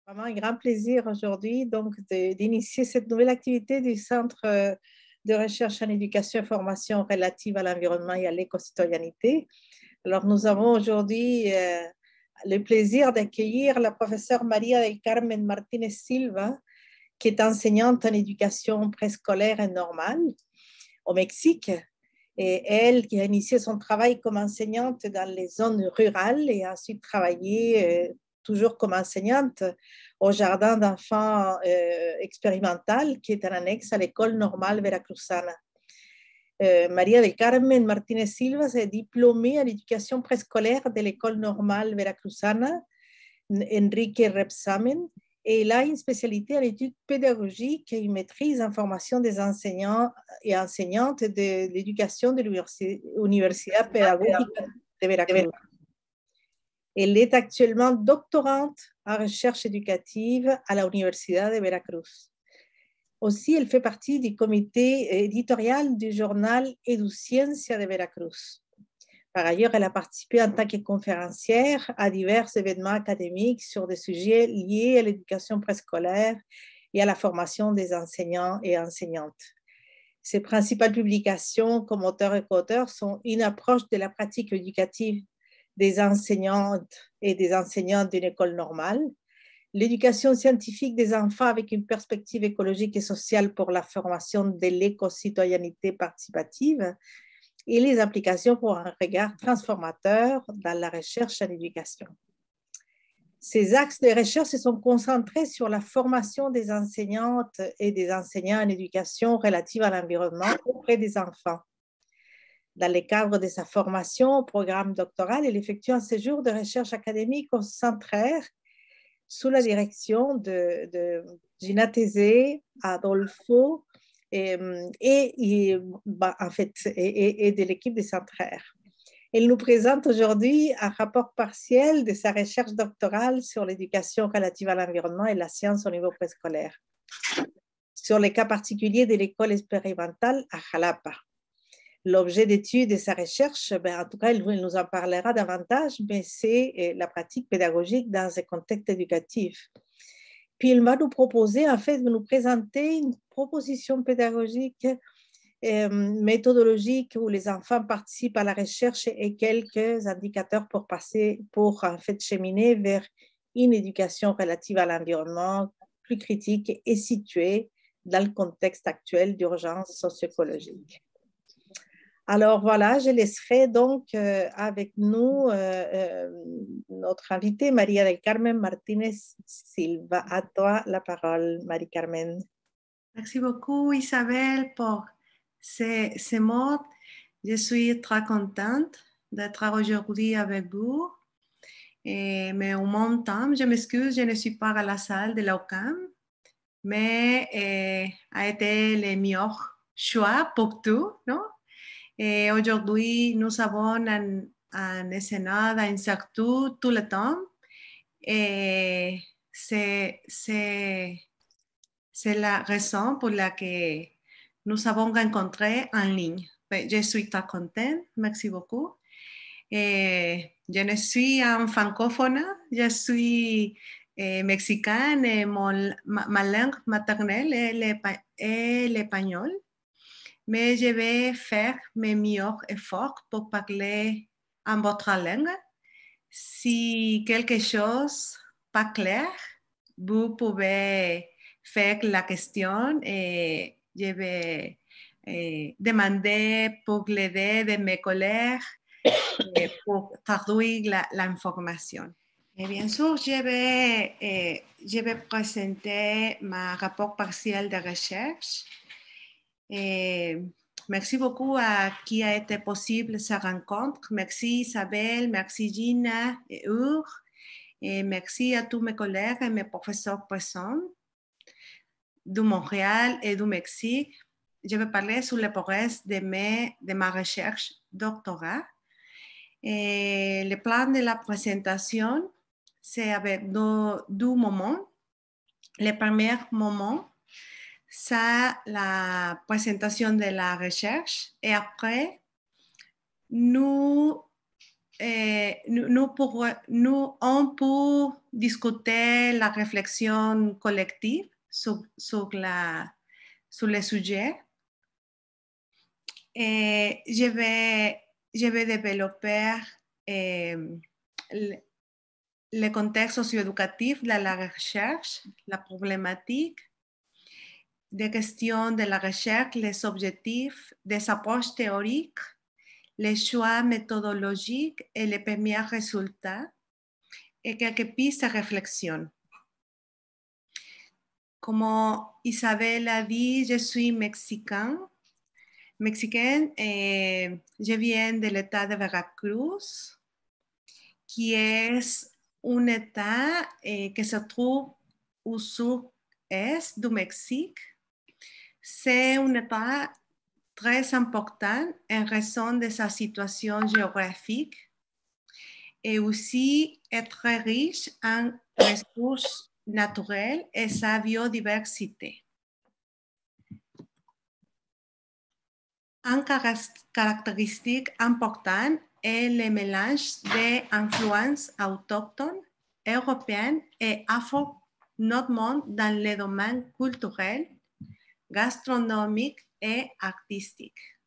Vraiment un grand plaisir aujourd'hui donc d'initier cette nouvelle activité du Centre de recherche en éducation et formation relative à l'environnement et à l'éco-citoyenneté. Alors, nous avons aujourd'hui le plaisir d'accueillir la professeure María del Carmen Martínez Silva, qui est enseignante en éducation préscolaire et normale au Mexique. Et elle qui a initié son travail comme enseignante dans les zones rurales et a ensuite travaillé toujours comme enseignante au jardin d'enfants expérimental qui est en annexe à l'école normale veracruzana. María del Carmen Martínez Silva s'est diplômée en éducation préscolaire de l'école normale veracruzana Enrique Rebsamen et il a une spécialité en études pédagogiques et une maîtrise en formation des enseignants et enseignantes de l'éducation de l'Université pédagogique de Veracruz. Elle est actuellement doctorante en recherche éducative à la Universidad de Veracruz. Aussi, elle fait partie du comité éditorial du journal EduCiencia de Veracruz. Par ailleurs, elle a participé en tant que conférencière à divers événements académiques sur des sujets liés à l'éducation préscolaire et à la formation des enseignants et enseignantes. Ses principales publications comme auteur et co-auteur sont une approche de la pratique éducative des enseignantes et des enseignants d'une école normale, l'éducation scientifique des enfants avec une perspective écologique et sociale pour la formation de l'éco-citoyenneté participative, et les applications pour un regard transformateur dans la recherche en éducation. Ces axes de recherche se sont concentrés sur la formation des enseignantes et des enseignants en éducation relative à l'environnement auprès des enfants. Dans le cadre de sa formation au programme doctoral, elle effectue un séjour de recherche académique au Centraire sous la direction de Gina Thésée, Adolfo et de l'équipe des Centraires. Elle nous présente aujourd'hui un rapport partiel de sa recherche doctorale sur l'éducation relative à l'environnement et la science au niveau préscolaire, sur les cas particuliers de l'école expérimentale à Jalapa. L'objet d'étude de sa recherche, en tout cas, elle nous en parlera davantage, mais c'est la pratique pédagogique dans un contexte éducatif. Puis il va nous proposer, en fait, de nous présenter une proposition pédagogique méthodologique où les enfants participent à la recherche et quelques indicateurs pour en fait cheminer vers une éducation relative à l'environnement plus critique et située dans le contexte actuel d'urgence socio-écologique. Alors voilà, je laisserai donc avec nous notre invitée María del Carmen Martínez Silva. À toi la parole, Marie-Carmen. Merci beaucoup Isabelle pour ces mots. Je suis très contente d'être aujourd'hui avec vous. Mais en même temps, je m'excuse, je ne suis pas à la salle de l'OCAM, mais a été le meilleur choix pour tout, non? Et aujourd'hui, nous avons un escenario incertain tout le temps. Et c'est la raison pour laquelle nous avons rencontré en ligne. Je suis très contente, merci beaucoup. Et je ne suis un francophone, je suis mexicaine et ma langue maternelle est l'espagnol. Mais je vais faire mes meilleurs efforts pour parler en votre langue. Si quelque chose pas clair, vous pouvez faire la question et je vais demander pour l'aider de mes collègues pour traduire l'information. Et bien sûr, je vais présenter mon rapport partiel de recherche. Et merci beaucoup à qui a été possible cette rencontre. Merci Isabelle, merci Gina et Ur. Et merci à tous mes collègues et mes professeurs présents de Montréal et du Mexique. Je vais parler sur le progrès de ma recherche doctorat. Et le plan de la présentation, c'est avec deux moments. Le premier moment, c'est la présentation de la recherche et après, nous on peut discuter la réflexion collective sur le sujet. Et je vais développer le contexte socio-éducatif de la recherche, la problématique, des questions de la recherche, les objectifs, des approches théoriques, les choix méthodologiques et les premiers résultats, et quelques pistes de réflexion. Comme Isabelle a dit, je suis mexicaine et je viens de l'État de Veracruz, qui est un État qui se trouve au sud-est du Mexique. C'est un État très important en raison de sa situation géographique et aussi est très riche en ressources naturelles et sa biodiversité. Une caractéristique importante est le mélange d'influences autochtones, européennes et afro-normandes dans les domaines culturels, gastronomiques et artistiques.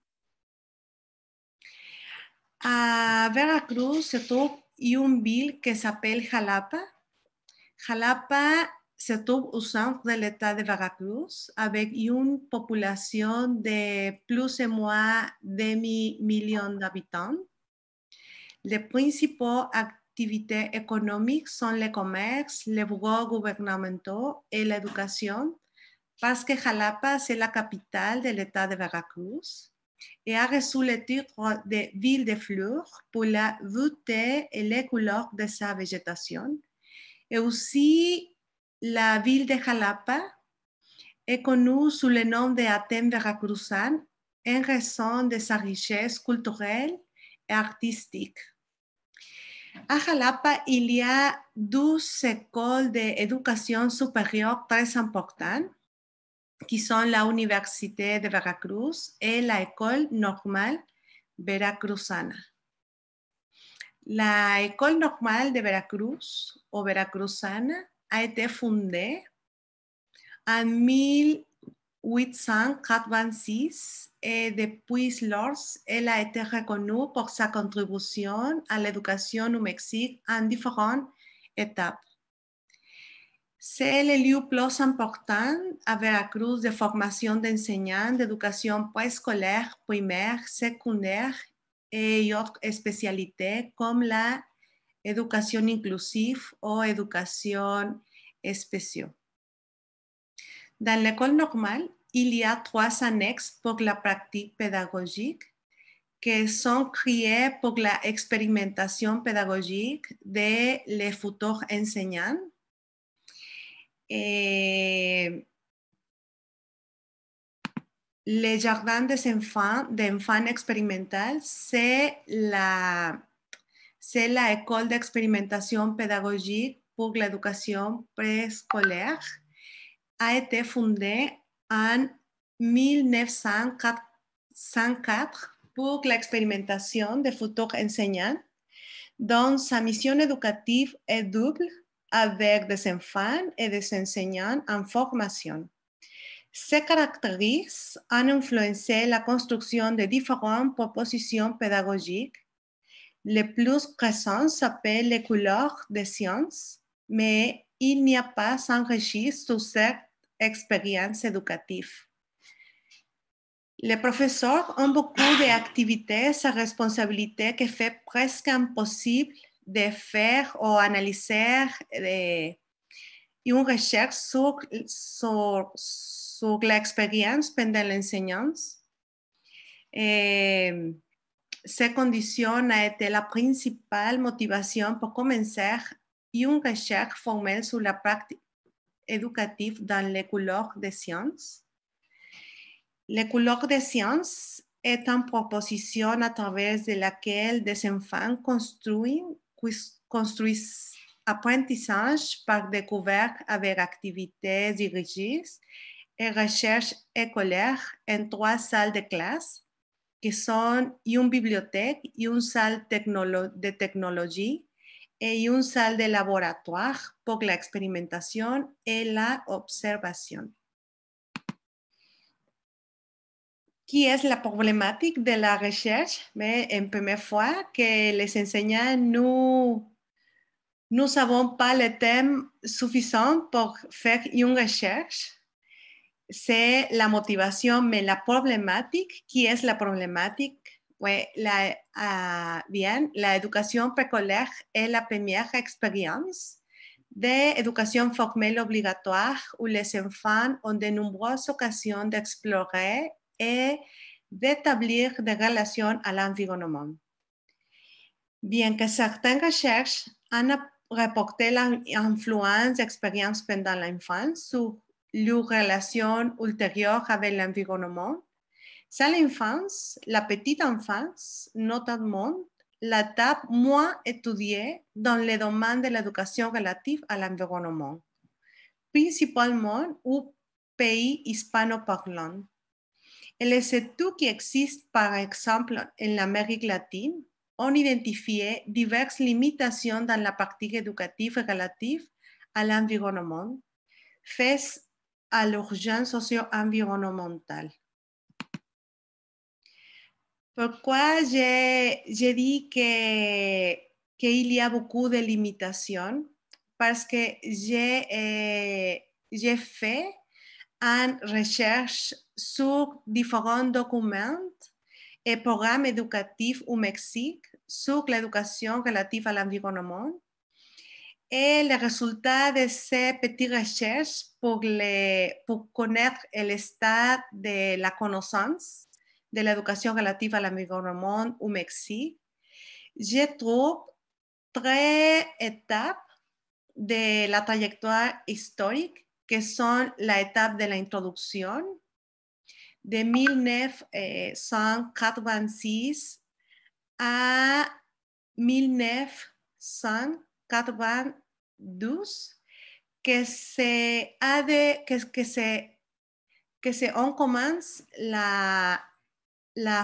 À Veracruz se trouve une ville qui s'appelle Jalapa. Jalapa se trouve au centre de l'État de Veracruz avec une population de plus ou moins demi-million d'habitants. Les principales activités économiques sont le commerce, les bureaux gouvernementaux et l'éducation, parce que Jalapa, c'est la capitale de l'État de Veracruz et a reçu le titre de ville de fleurs pour la beauté et les couleurs de sa végétation. Et aussi, la ville de Jalapa est connue sous le nom de Athènes veracruzane en raison de sa richesse culturelle et artistique. À Jalapa, il y a 12 écoles d'éducation supérieure très importantes, qui sont la Université de Veracruz et l'École normale veracruzana. L'École normale de Veracruz, ou veracruzana, a été fondée en 1886 et depuis lors, elle a été reconnue pour sa contribution à l'éducation au Mexique en différentes étapes. C'est le lieu plus important à Veracruz de formation d'enseignants d'éducation préscolaire, primaire, secondaire et autres spécialités comme l'éducation inclusive ou éducation spéciale. Dans l'école normale, il y a 3 annexes pour la pratique pédagogique qui sont créées pour l'expérimentation pédagogique des futurs enseignants. Et les jardins d'enfants expérimentaux, c'est l'école d'expérimentation pédagogique pour l'éducation préscolaire, a été fondée en 1904 pour l'expérimentation des futurs enseignants, dont sa mission éducative est double avec des enfants et des enseignants en formation. Ces caractéristiques ont influencé la construction de différentes propositions pédagogiques. Les plus récentes s'appellent les couleurs des sciences, mais il n'y a pas enregistré sur cette expérience éducative. Les professeurs ont beaucoup d'activités à responsabilité qui fait presque impossible de faire ou analyser une recherche sur l'expérience pendant l'enseignance. Ces conditions ont été la principale motivation pour commencer une recherche formelle sur la pratique éducative dans les couleurs des sciences. Les couleurs des sciences est une proposition à travers de laquelle des enfants construisent apprentissage par découverte avec activités dirigées et recherche écolaire en 3 salles de classe qui sont une bibliothèque, une salle de technologie et une salle de laboratoire pour l'expérimentation et l'observation. Qui est la problématique de la recherche? Mais en première fois que les enseignants nous n'avons pas le thème suffisant pour faire une recherche. C'est la motivation, mais la problématique, qui est la problématique? Ouais, bien, la éducation précolaire est la première expérience d'éducation formelle obligatoire où les enfants ont de nombreuses occasions d'explorer et d'établir des relations à l'environnement. Bien que certaines recherches ont reporté l'influence d'expériences pendant l'enfance sur leur relation ultérieure avec l'environnement, c'est l'enfance, la petite enfance, notamment l'étape moins étudiée dans le domaine de l'éducation relative à l'environnement, principalement aux pays hispanoparlants. Et les études qui existent, par exemple, en Amérique latine, ont identifié diverses limitations dans la partie éducative relative à l'environnement face à l'urgence socio-environnementale. Pourquoi j'ai dit qu'il y a beaucoup de limitations? Parce que j'ai fait une recherche sur différents documents et programmes éducatifs au Mexique sur l'éducation relative à l'environnement. Et les résultats de ces petites recherches pour connaître l'état de la connaissance de l'éducation relative à l'environnement au Mexique, je trouve 3 étapes de la trajectoire historique qui sont l'étape de l'introduction de 1986 à 1992 on commence la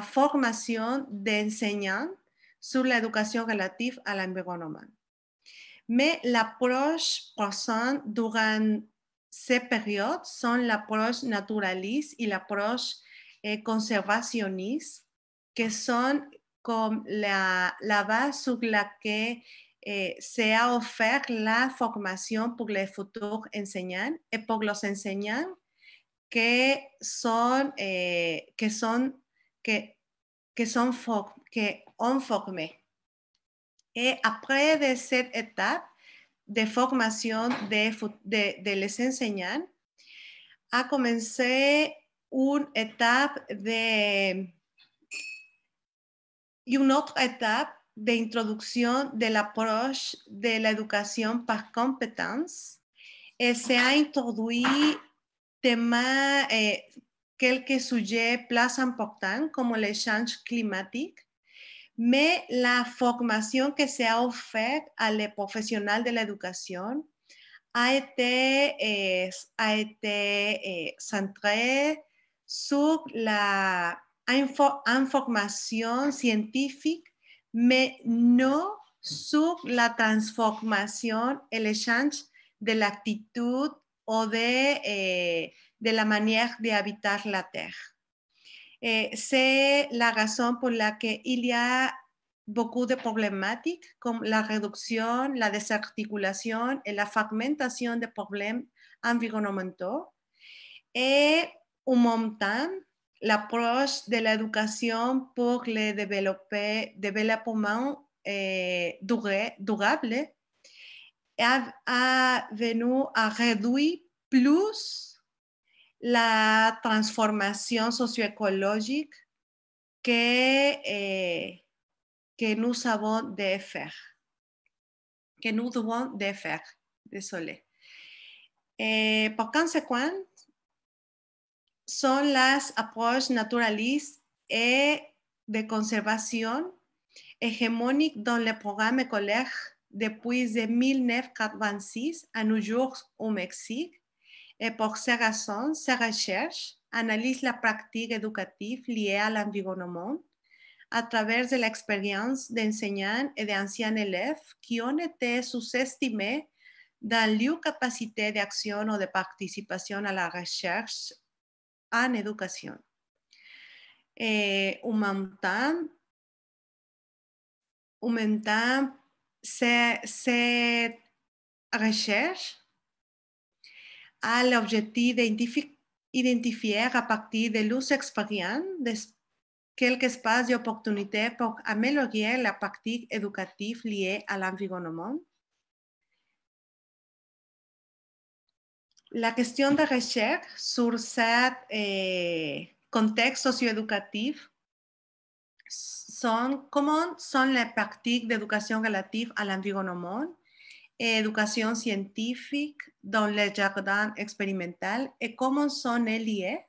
formation d'enseignants sur l'éducation relative à l'environnement. Mais l'approche présente durant ces périodes sont l'approche naturaliste et l'approche conservationniste, qui sont comme la base sur laquelle s'est offert la formation pour les futurs enseignants et pour les enseignants qui ont formé. Et après de cette étape de formation de les enseignants, a commencé une autre étape d'introduction de l'approche de l'éducation par compétences et s'est introduit quelques sujets plus importants comme l'échange climatique, mais la formation que s'est offerte à les professionnels de l'éducation a été centrée sur l'information scientifique, mais non sur la transformation et l'échange de l'attitude ou de la manière d'habiter la Terre. C'est la raison pour laquelle il y a beaucoup de problématiques comme la réduction, la désarticulation et la fragmentation des problèmes environnementaux. Et en même temps, l'approche de l'éducation pour le développement durable a venu à réduire plus la transformation socio-écologique que nous avons de faire, que nous devons de faire. Désolé. Par conséquent, sont les approches naturalistes et de conservation hégémoniques dans le programme scolaire depuis 1986 à nos jours au Mexique. Et pour ces raisons, ces recherches analysent la pratique éducative liée à l'environnement à travers de l'expérience d'enseignants et d'anciens élèves qui ont été sous-estimés dans leur capacité d'action ou de participation à la recherche en éducation. Et en même temps, cette recherche a l'objectif d'identifier à partir de leurs expériences quelques espaces d'opportunité pour améliorer la pratique éducative liée à l'environnement. La question de recherche sur ce contexte socio-éducatif sont comment sont les pratiques d'éducation relatives à l'environnement et éducation scientifique dans le jardin expérimental et comment sont-elles liées?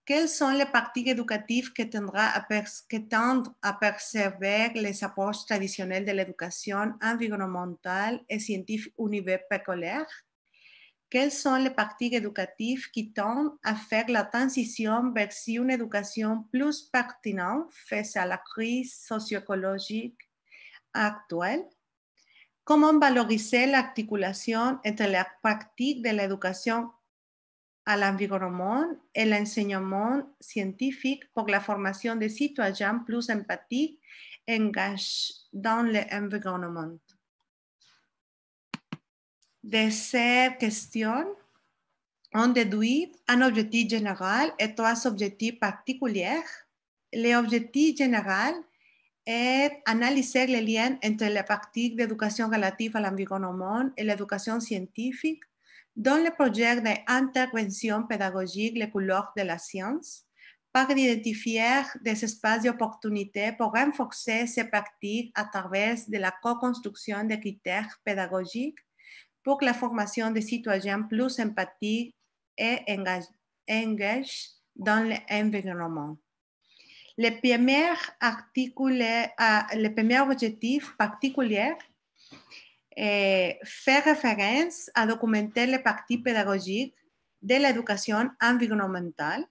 Quelles sont les pratiques éducatives qui tendent à préserver les approches traditionnelles de l'éducation environnementale et scientifique au niveau pécolaire? Quelles sont les pratiques éducatives qui tendent à faire la transition vers une éducation plus pertinente face à la crise socio-écologique actuelle? Comment valoriser l'articulation entre la pratique de l'éducation à l'environnement et l'enseignement scientifique pour la formation de citoyens plus empathiques et engagés dans l'environnement? De ces questions, on déduit un objectif général et trois objectifs particuliers. L'objectif général est analyser les liens entre les pratiques d'éducation relative à l'environnement et l'éducation scientifique dans le projet d'intervention pédagogique Les couleurs de la science, par identifier des espaces d'opportunité pour renforcer ces pratiques à travers de la co-construction de critères pédagogiques pour la formation de citoyens plus empathiques et engagés dans l'environnement. Le premier objectif particulier est faire référence à documenter les pratiques pédagogiques de l'éducation environnementale.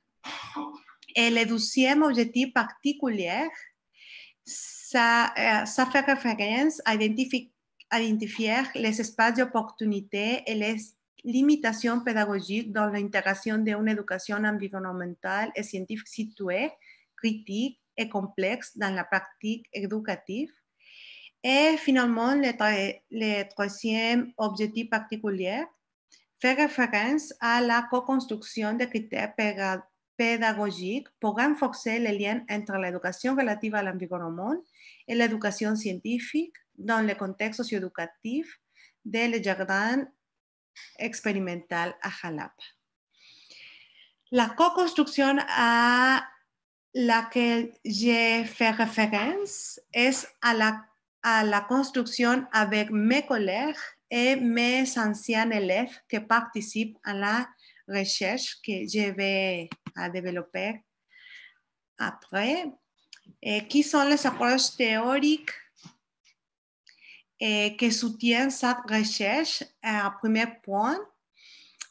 Et le deuxième objectif particulier, ça fait référence à identifier les espaces d'opportunité et les limitations pédagogiques dans l'intégration d'une éducation environnementale et scientifique située, critique et complexe dans la pratique éducative. Et finalement, le troisième objectif particulier fait référence à la co-construction de critères pédagogiques pour renforcer les liens entre l'éducation relative à l'environnement et l'éducation scientifique dans le contexte socio-éducatif du jardin expérimental à Jalapa. La co-construction à laquelle j'ai fait référence est à la construction avec mes collègues et mes anciens élèves qui participent à la recherche que je vais développer après, et qui sont les approches théoriques qui soutiennent cette recherche. Premier point,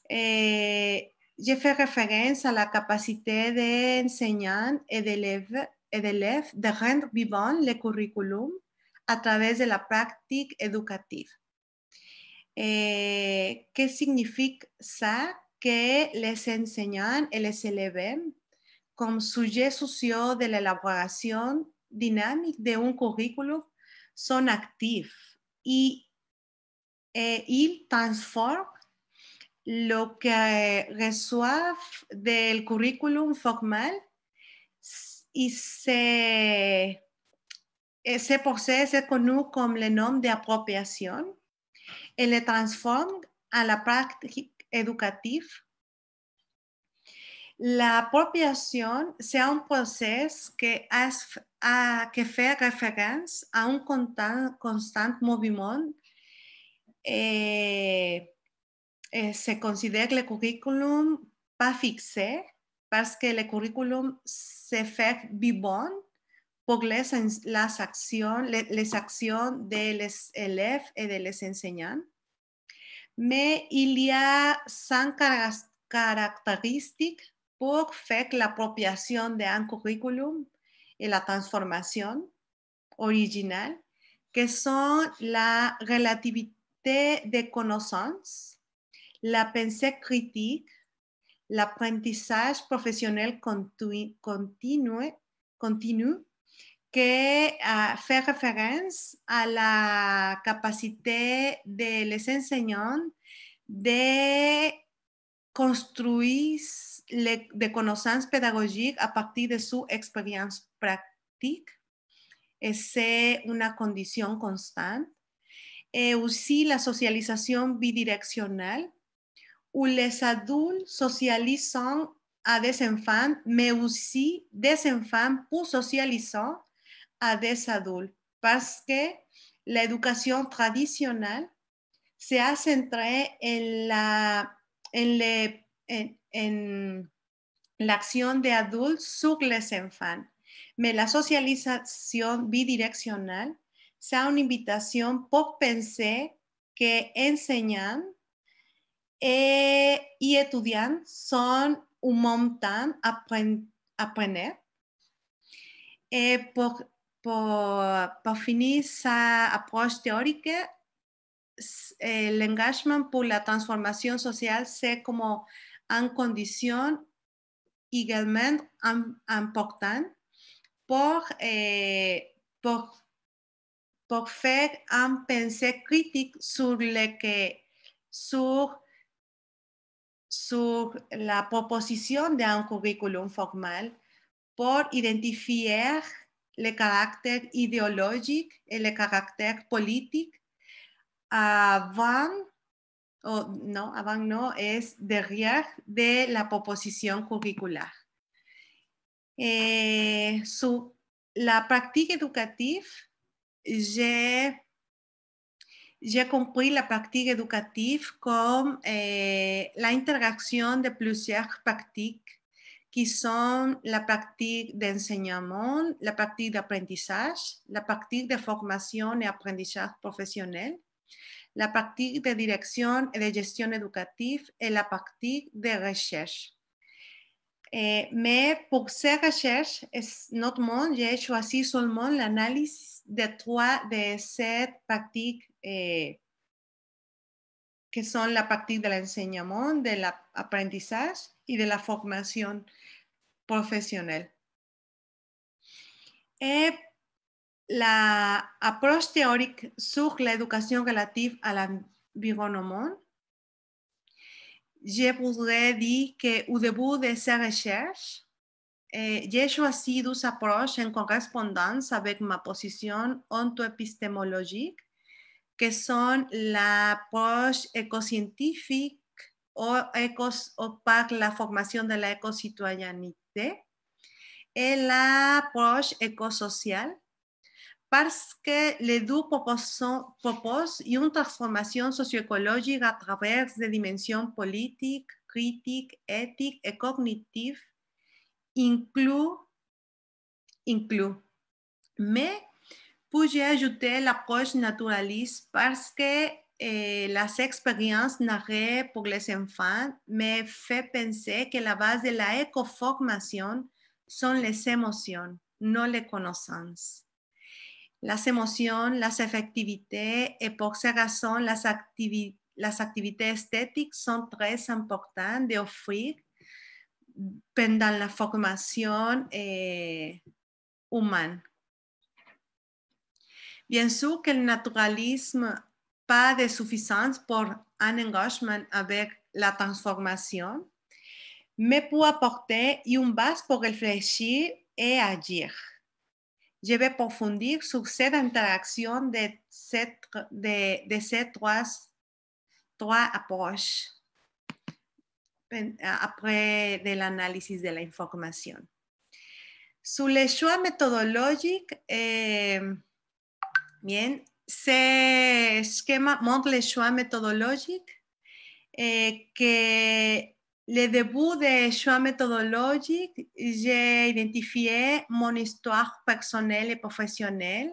j'ai fait référence à la capacité d'enseignants et d'élèves de rendre vivant le curriculum à travers de la pratique éducative. ¿Qué signifie ça? Que les enseignants et les élèves, comme sujets sociaux de l'élaboration dynamique d'un curriculum, sont actifs et ils transforment lo que reçoivent del curriculum formal y ese proceso es connu comme le nom d'appropriation et le transforme à la pratique éducative. L'appropriation, c'est un processus qui fait référence à un constant mouvement et se considère le curriculum pas fixé parce que le curriculum se fait vivant pour les actions des élèves et des enseignants. Mais il y a 5 caractéristiques pour faire l'appropriation d'un curriculum et la transformation originale, que sont la relativité des connaissances, la pensée critique, l'apprentissage professionnel continu que fait référence à la capacité des enseignants de construire des connaissances pédagogiques à partir de su expérience pratique. Et c'est une condition constante. Et aussi la socialisation bidirectionnelle, où les adultes socialisent à des enfants, mais aussi des enfants pour socialiser à des adultes. Parce que l'éducation traditionnelle s'est centrée en l'action des adultes sur les enfants. Mais la socialisation bidirectionnelle, c'est une invitation pour penser que enseignants et étudiants sont en même temps apprenants. Et pour finir sa approche théorique, l'engagement pour la transformation sociale, c'est comme une condition également importante pour faire une pensée critique sur la proposition d'un curriculum formel, pour identifier le caractère idéologique et le caractère politique avant es derrière de la proposition curriculaire. Et sur la pratique éducative, j'ai compris la pratique éducative comme l'interaction de plusieurs pratiques qui sont la pratique d'enseignement, la pratique d'apprentissage, la pratique de formation et apprentissage professionnel, la pratique de direction et de gestion éducative et la pratique de recherche. Mais pour ces recherches, notamment, j'ai choisi seulement l'analyse de 3 de ces pratiques que sont la pratique de l'enseignement, de l'apprentissage et de la formation professionnelle. Et l'approche théorique sur l'éducation relative à l'environnement, je voudrais dire qu'au début de ces recherches, j'ai choisi 2 approches en correspondance avec ma position onto-épistémologique, que sont l'approche écoscientifique ou par la formation de l'éco-citoyenneté et l'approche éco-sociale, parce que les 2 proposent une transformation socio-écologique à travers des dimensions politiques, critiques, éthiques et cognitives, inclus. Mais puis-je ajouter l'approche naturaliste parce que les expériences narrées pour les enfants me fait penser que la base de la éco-formation sont les émotions, non les connaissances. Las émotions, las affectivités et pour ces raisons, las activités esthétiques sont très importantes d'offrir pendant la formation humaine. Bien sûr que le naturalisme pas de suffisance pour un engagement avec la transformation, mais pour apporter une base pour réfléchir et agir. Je vais approfondir sur cette interaction de ces 3 approches après de l'analyse de l'information. Sur les choix méthodologiques, bien, ce schéma montre les choix méthodologiques que le début des choix méthodologiques, j'ai identifié mon histoire personnelle et professionnelle,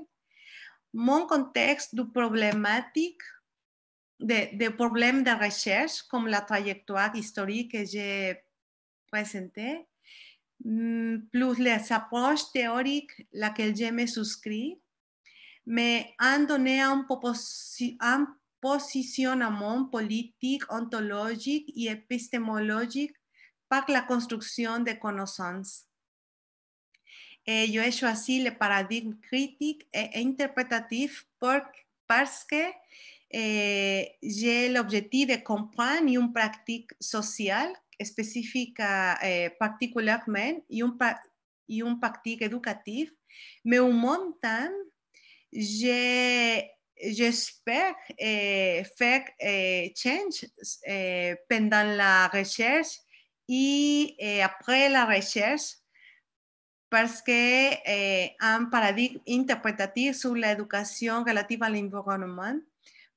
mon contexte de problématique, des problèmes de recherche, comme la trajectoire historique que j'ai présentée, plus les approches théoriques laquelle je me souscris, mais en donné un positionnement politique, ontologique et épistémologique par la construction des connaissances. Et je ai choisi le paradigme critique et interprétatif parce que j'ai l'objectif de comprendre une pratique sociale spécifique particulièrement et une pratique éducative, mais en même temps, j'espère faire change pendant la recherche et après la recherche, parce que un paradigme interprétatif sur l'éducation relative à l'environnement,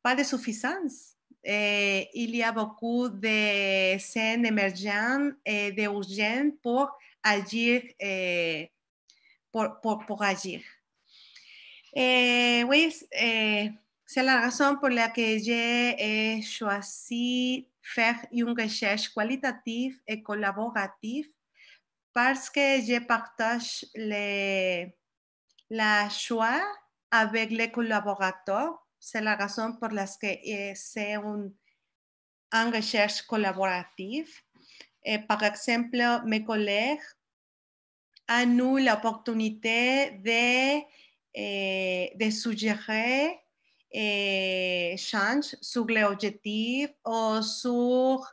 pas de suffisance. Il y a beaucoup de scènes émergentes et d'urgence pour agir. Pour agir. Oui, c'est la raison pour laquelle j'ai choisi faire une recherche qualitative et collaborative, parce que je partage la choix avec les collaborateurs. C'est la raison pour laquelle c'est une recherche collaborative. Et par exemple, mes collègues ont eu l'opportunité de suggérer change sur les objectifs ou sur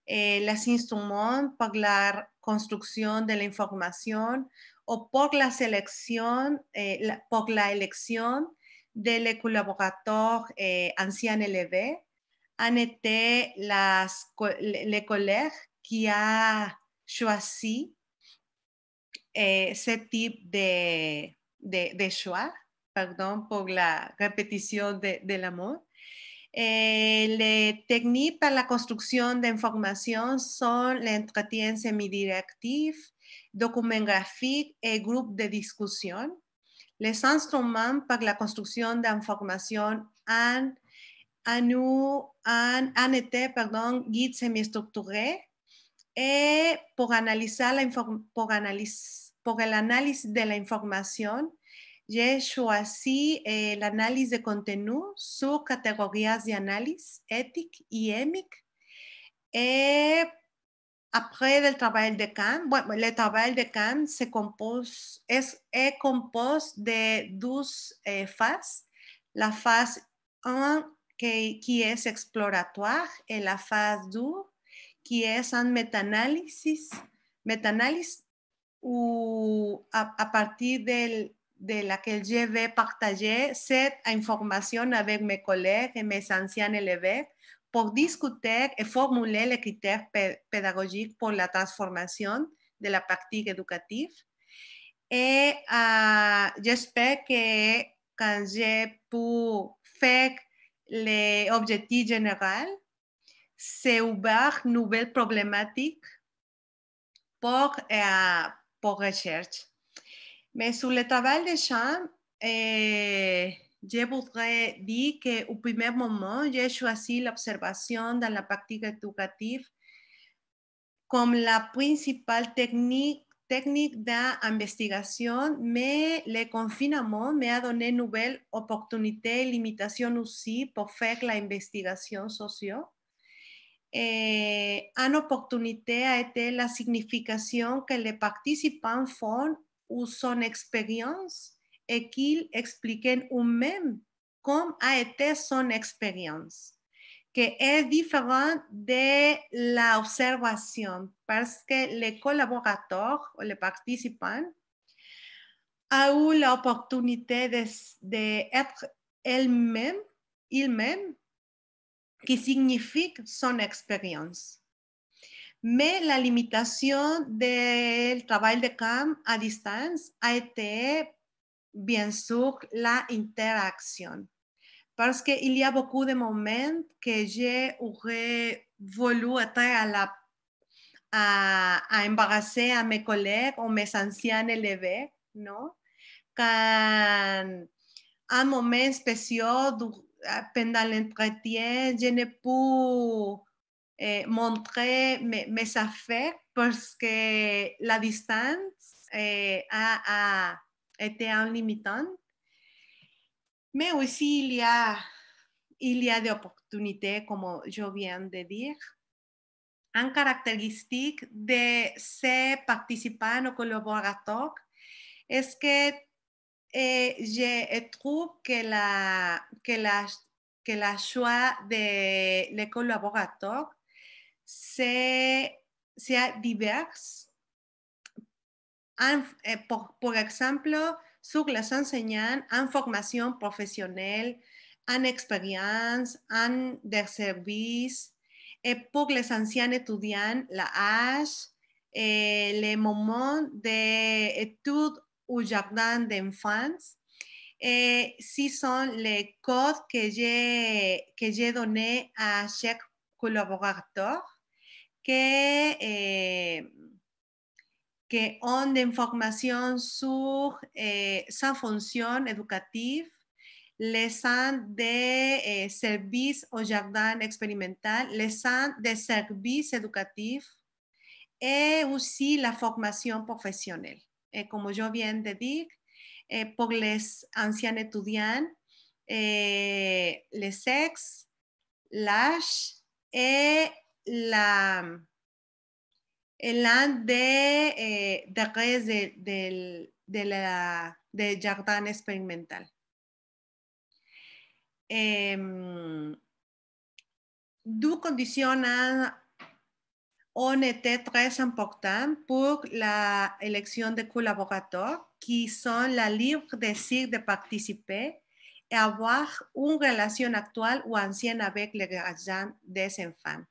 les instruments pour la construction de l'information ou pour la sélection, pour la élection des collaborateurs anciens élevés, ont été les collègues qui ont choisi ce type de choix, pardon pour la répétition de la mot. Les techniques pour la construction d'informations sont l'entretien semi-directif, document graphique et groupe de discussion. Les instruments pour la construction d'informations ont été guides semi-structurés, et pour l'analyse de l'information, j'ai choisi l'analyse de contenu sous catégories d'analyse éthique et émique. Et après le travail de camp, le travail de camp est composé de 12 phases. La phase 1 qui est exploratoire et la phase 2 qui est un méta-analyse où à partir de laquelle je vais partager cette information avec mes collègues et mes anciens élèves pour discuter et formuler les critères pédagogiques pour la transformation de la pratique éducative. Et j'espère que quand j'ai pu faire les objectifs généraux, c'est ouvert une nouvelle problématique pour recherche. Mais sur le travail de champ, je voudrais dire qu'au premier moment, j'ai choisi l'observation dans la pratique éducative comme la principale technique d'investigation, mais le confinement m'a donné une nouvelle opportunité et limitation aussi pour faire l'investigation sociale. Une opportunité a été la signification que les participants font ou son expérience et qu'ils expliquent eux-mêmes comment a été son expérience, qui est différente de l'observation parce que les collaborateurs ou les participants ont eu l'opportunité d'être ils-mêmes, qui signifie son expérience. Mais la limitation du travail de camp à distance a été, bien sûr, l'interaction. Parce qu'il y a beaucoup de moments que j'aurais voulu être à embarrasser à mes collègues ou mes anciens élèves, non? Quand un moment spécial pendant l'entretien, je n'ai pu montrer mes affaires parce que la distance a été un limitant. Mais aussi, il y a des opportunités, comme je viens de dire. Une caractéristique de ces participants ou collaborateurs est que je trouve que la choix de les collaborateurs c'est divers. Por exemple, sur les enseignants en formation professionnelle, en expérience, en des services, et pour les anciens étudiants, l'âge, les moments d'études au jardin d'enfants. Si sont les codes que j'ai donnés à chaque collaborateur que ont des informations sur sa fonction éducative, les centres de services au jardin expérimental, les centres de services éducatifs et aussi la formation professionnelle. Et comme je viens de dire, pour les anciens étudiants, les sexes, l'âge et l'un des règles del jardin expérimental. Deux conditions ont été très importantes pour l'élection des collaborateurs qui sont la libre désir de participer et avoir une relation actuelle ou ancienne avec les gardiens des enfants.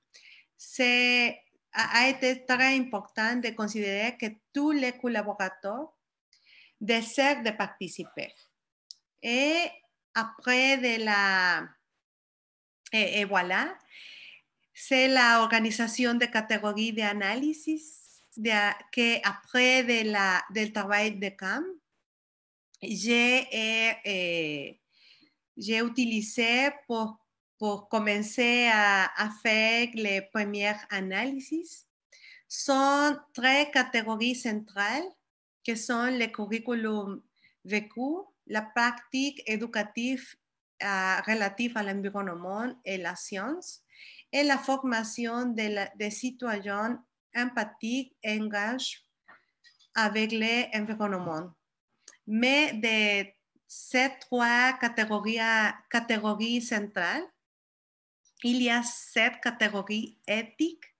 A été très important de considérer que tous les collaborateurs désirent de participer. Et après et voilà, c'est l'organisation de catégories d'analyse que après del travail de camp, j'ai utilisé pour commencer à faire les premières analyses. Sont 3 catégories centrales que sont le curriculum vécu, la pratique éducative relative à l'environnement et la science, et la formation des citoyens empathiques et engagés avec l'environnement. Mais de ces 3 catégories centrales, il y a 7 catégories éthiques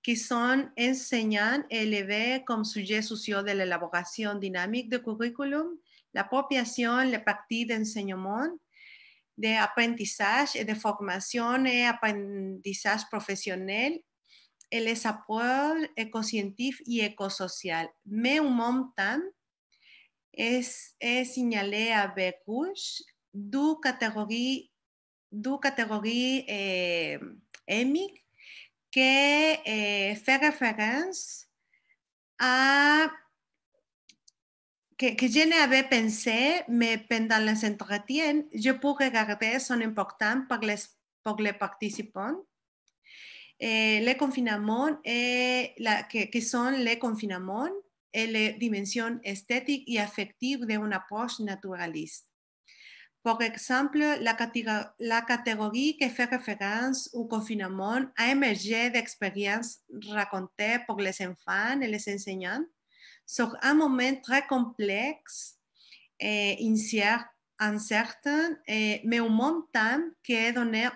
qui sont enseignants et élevés comme sujets sociaux de l'élaboration dynamique de curriculum, l'appropriation, les parties d'enseignement, d'apprentissage et de formation et apprentissage professionnel et les approches écoscientifiques et écosociales. Mais en même temps, est signalé avec rouge deux catégories émiques que fait référence à que je n'avais pensé, mais pendant les entretiens, je peux regarder son importance pour les participants. Les confinements, que sont les confinements et les dimensions esthétiques et affectives d'une approche naturaliste. Par exemple, la catégorie qui fait référence au confinement a émergé d'expériences racontées par les enfants et les enseignants sur un moment très complexe et incertain, mais au même temps qui a donné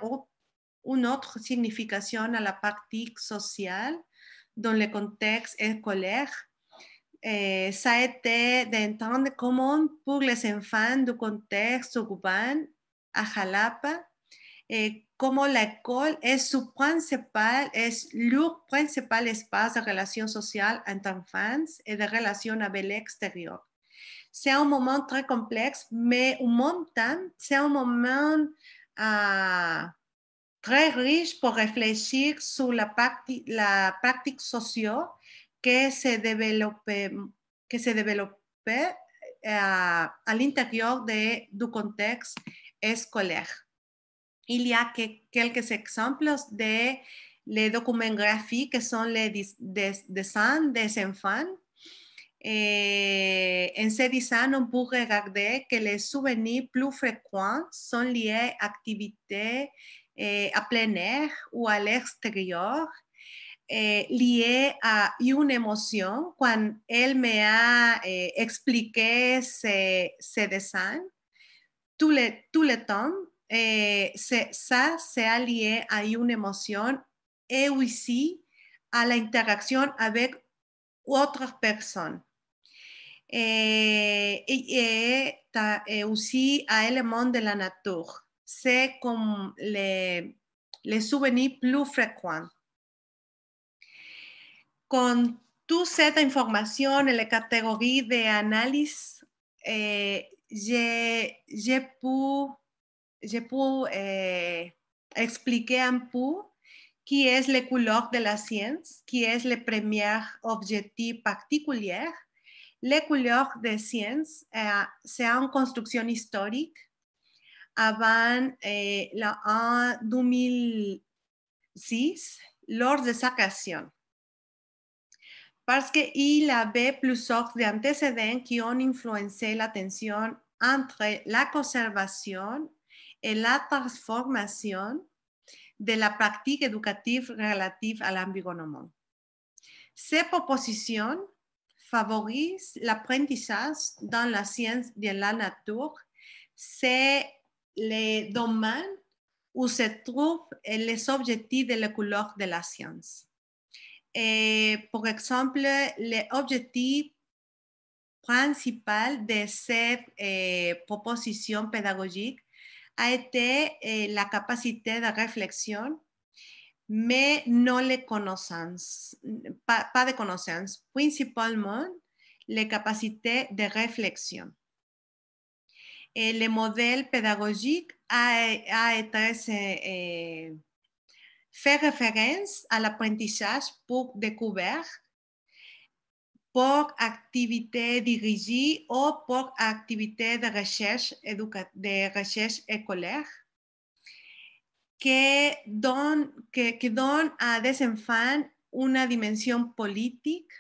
une autre signification à la pratique sociale dans le contexte scolaire. Ça a été d'entendre comment pour les enfants du contexte urbain à Jalapa, comment l'école est leur principal espace de relations sociales entre enfants et de relations avec l'extérieur. C'est un moment très complexe, mais au même temps, c'est un moment très riche pour réfléchir sur la pratique sociale que se développait à l'intérieur du contexte scolaire. Il y a quelques exemples de les documents graphiques qui sont les dessins des enfants. Et en ces dessins, on peut regarder que les souvenirs plus fréquents sont liés à activités à plein air ou à l'extérieur, liées à une émotion. Quand elle m'a expliqué ces dessins, tout le temps, ça c'est lié à une émotion et aussi à l'interaction avec d'autres personnes. Et aussi à éléments de la nature. C'est comme les souvenirs plus fréquents. Con toute cette information et les catégories d'analyse, j'ai pu expliquer un peu qui est la couleur de la science, qui est le premier objectif particulier. Les couleurs de science, c'est une construction historique avant en 2006, lors de sa création. Parce qu'il y avait plusieurs antécédents qui ont influencé la tension entre la conservation et la transformation de la pratique éducative relative à l'environnement. Ces propositions favorisent l'apprentissage dans la science de la nature. C'est le domaine où se trouvent les objectifs de la couleur de la science. Et, par exemple, l'objectif principal de cette proposition pédagogique a été la capacité de réflexion, mais non les connaissances, pas de connaissances, principalement les capacités de réflexion. Et le modèle pédagogique a été fait référence à l'apprentissage pour découverte, pour activité dirigée ou pour activité de recherche scolaire que donne à des enfants une dimension politique,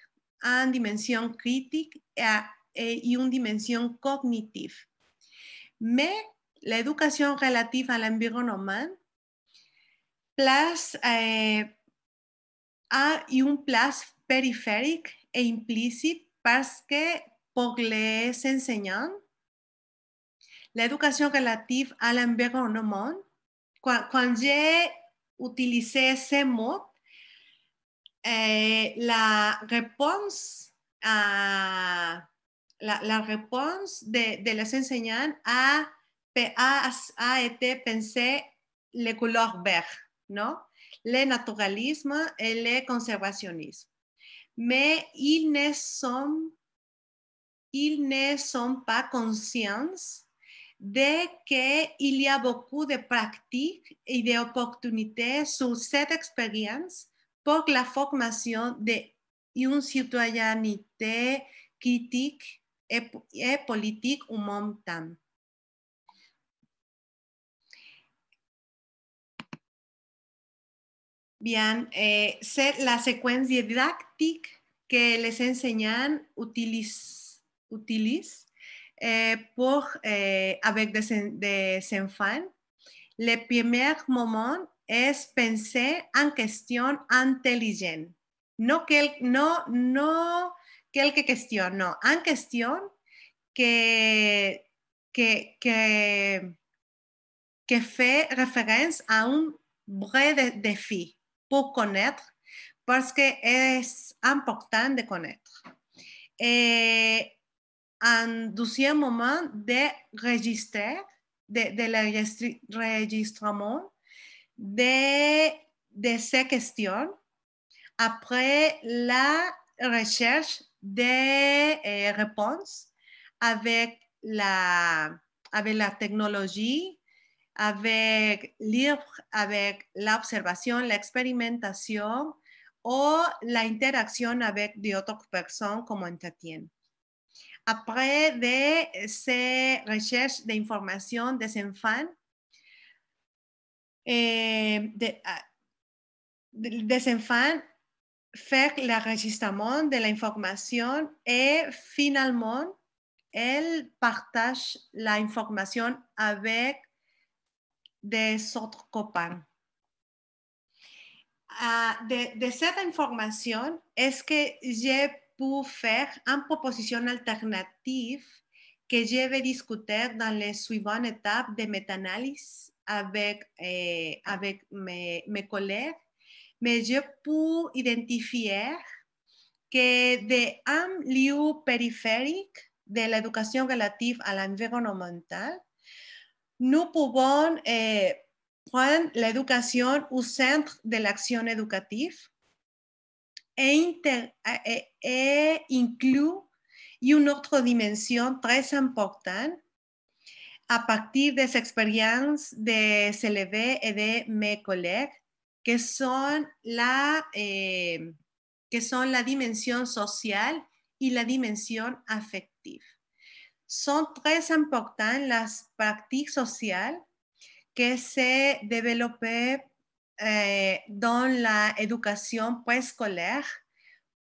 une dimension critique et une dimension cognitive. Mais l'éducation relative à l'environnement a une place périphérique et implicite parce que pour les enseignants, l'éducation relative à l'environnement, quand j'ai utilisé ces mots, la réponse de les enseignants a été pensée les couleurs vertes, non? Le naturalisme et le conservationnisme. Mais ils ne sont pas conscients de qu'il y a beaucoup de pratiques et d'opportunités sur cette expérience pour la formation d'une citoyenneté critique et politique en même temps. Bien, c'est la séquence didactique que les enseignants utilisent avec des enfants. Le premier moment est penser en question intelligente. No quelques questions, non. En question que fait référence à un vrai défi pour connaître, parce que c'est important de connaître. Et un deuxième moment de l'enregistrement de ces questions après la recherche des réponses avec la technologie, avec livres, avec l'observation, l'expérimentation ou l'interaction avec d'autres personnes comme entretien. Après de ces recherches d'informations des enfants, des enfants faire l'enregistrement de l'information et finalement, elle partage l'information avec des autres copains. De cette information, est-ce que j'ai pu faire une proposition alternative que je vais discuter dans les suivantes étapes de méta-analyse avec mes collègues, mais je peux identifier que d'un lieu périphérique de l'éducation relative à l'environnemental, nous pouvons prendre l'éducation au centre de l'action éducative et inclut une autre dimension très importante à partir des expériences des élèves et de mes collègues, que sont la dimension sociale et la dimension affective. Sont très importantes les pratiques sociales que se développent dans l'éducation préscolaire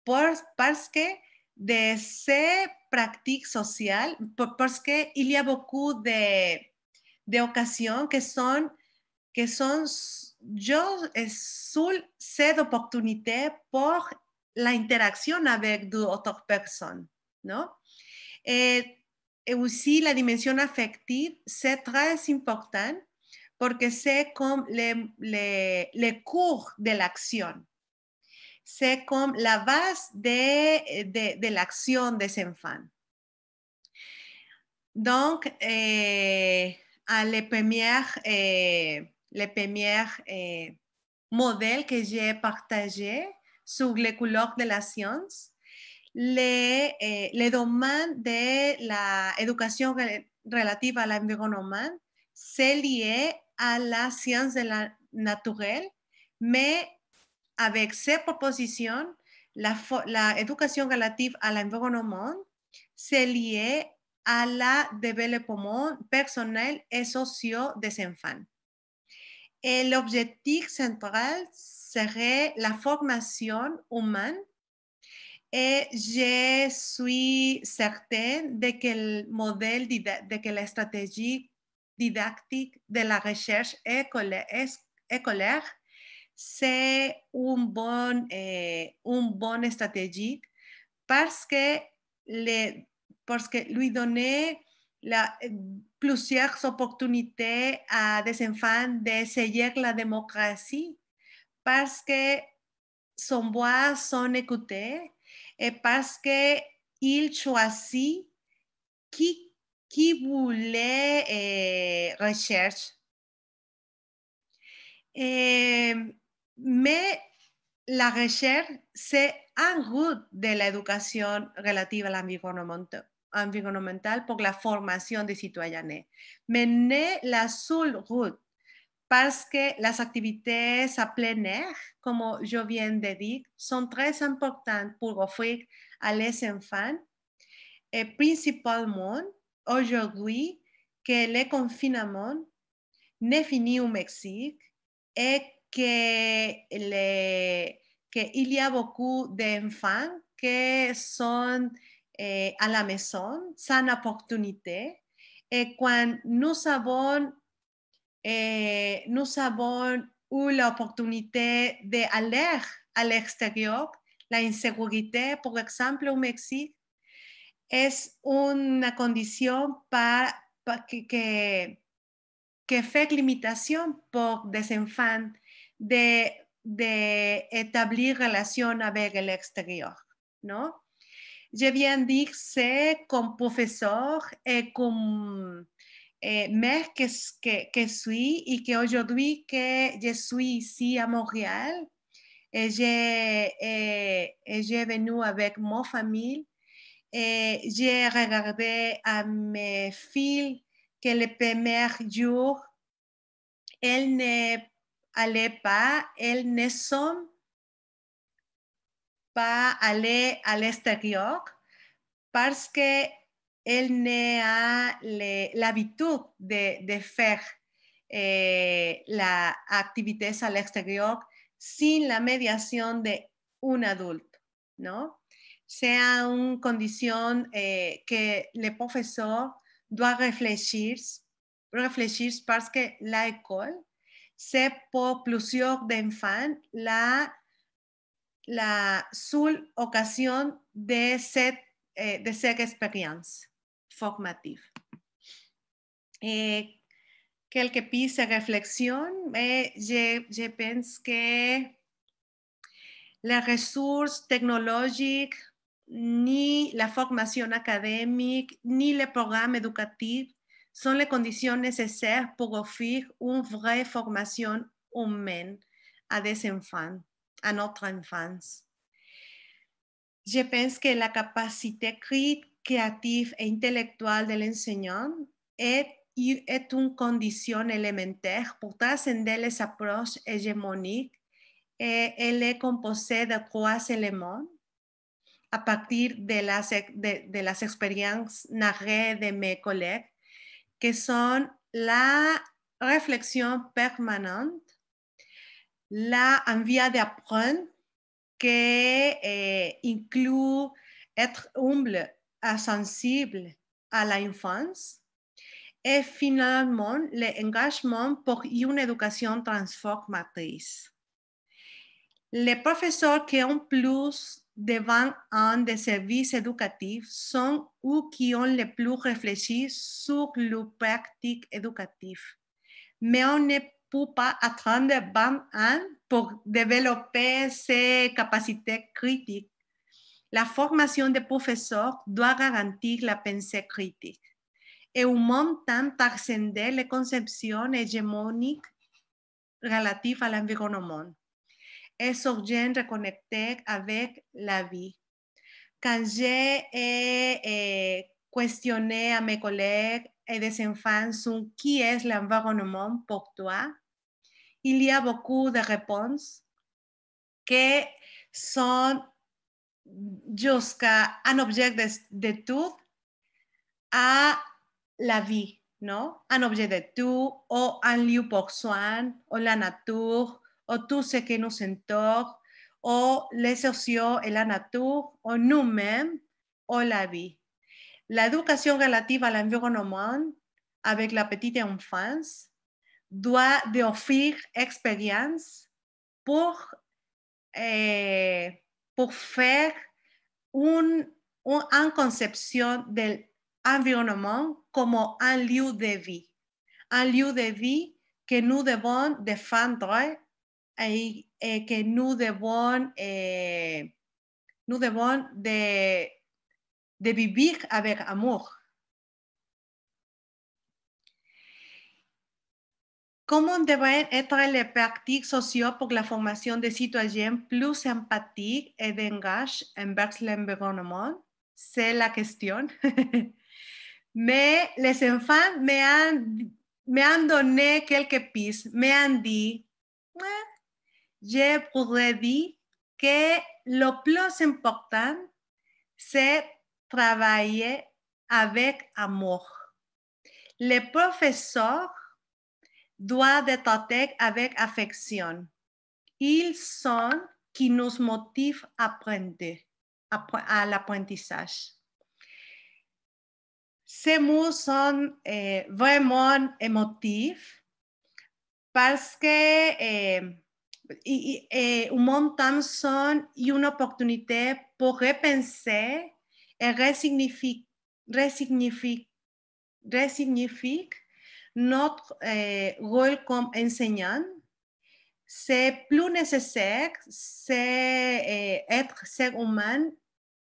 parce que de ces pratiques sociales, parce qu'il y a beaucoup d'occasions que sont seules cette opportunité pour l'interaction avec d'autres personnes, non? Et aussi la dimension affective, c'est très important parce que c'est comme les cours de l'action. C'est comme la base de l'action des enfants. Donc, les premiers modèles que j'ai partagés sur les couleurs de la science, les domaines de l'éducation relative à l'environnement, c'est lié à la science de la naturelle, mais avec ces propositions, l'éducation relative à l'environnement, c'est lié à la développement personnel et social des enfants. Et l'objectif central serait la formation humaine. Et je suis certaine de que le modèle, de que la stratégie didactique de la recherche écolaire, c'est une bonne stratégie parce que lui donner plusieurs opportunités à des enfants d'essayer la démocratie parce que son voix sont écoutées et parce qu'il choisit qui voulait recherche. Mais la recherche, c'est un route de l'éducation relative à l'environnemental pour la formation des citoyens. Mais n'est la seule route parce que les activités à plein air, comme je viens de dire, sont très importantes pour offrir à les enfants, et principalement aujourd'hui que le confinement n'est fini au Mexique et qu'il y a beaucoup d'enfants qui sont à la maison sans opportunité. Et quand nous avons eu l'opportunité d'aller à l'extérieur, l'insécurité, par exemple, au Mexique, est une condition que fait limitation pour des enfants d'établir relation avec l'extérieur, non? Je viens de dire c'est comme professeur et comme mère que suis et qu'aujourd'hui que je suis ici à Montréal et j'ai venu avec ma famille et j'ai regardé à mes filles que les premiers jours, elles n'allaient pas, elles ne sont pas allées à l'extérieur parce qu'elles n'ont l'habitude de faire l'activité à l'extérieur sin la mediación de un adulto, ¿no? C'est une condition que le professeur doit réfléchir parce que l'école, c'est pour plusieurs d'enfants la seule occasion de cette expérience formative. Quelques pistes de réflexion, mais je pense que les ressources technologiques, ni la formation académique, ni les programmes éducatifs sont les conditions nécessaires pour offrir une vraie formation humaine à des enfants, à notre enfance. Je pense que la capacité créative et intellectuelle de l'enseignant est une condition élémentaire pour transcender les approches hégémoniques et elle est composée de 3 éléments à partir de las expériences narrées de mes collègues, que sont la réflexion permanente, la envie d'apprendre, qui inclut être humble et sensible à l'enfance, et finalement l'engagement pour une éducation transformatrice. Les professeurs qui ont plus de 20 ans de services éducatifs sont eux qui ont le plus réfléchi sur le pratique éducatif. Mais on ne peut pas attendre 20 ans pour développer ces capacités critiques. La formation des professeurs doit garantir la pensée critique et en même temps transcender les conceptions hégémoniques relatives à l'environnement. Est urgent de reconnecter avec la vie. Quand j'ai questionné à mes collègues et des enfants sur qui est l'environnement pour toi, il y a beaucoup de réponses qui sont jusqu'à un objet d'étude à la vie, non? Un objet d'étude ou un lieu pour soi, ou la nature, ou tout ce qui nous entoure, ou les sociaux et la nature, ou nous-mêmes, ou la vie. L'éducation relative à l'environnement avec la petite enfance doit offrir expérience pour faire une conception de l'environnement comme un lieu de vie. Un lieu de vie que nous devons défendre et que nous devons de vivre avec amour. Comment devraient être les pratiques sociales pour la formation des citoyens plus empathiques et d'engagés envers l'environnement? C'est la question. Mais les enfants m'ont donné quelques pistes, m'ont dit, je pourrais dire que le plus important, c'est travailler avec amour. Les professeurs doivent être traités avec affection. Ils sont qui nous motivent à l'apprentissage. Ces mots sont vraiment émotifs parce que en même temps sont une opportunité pour repenser et resignifier notre rôle comme enseignant. C'est plus nécessaire, c'est être ser humain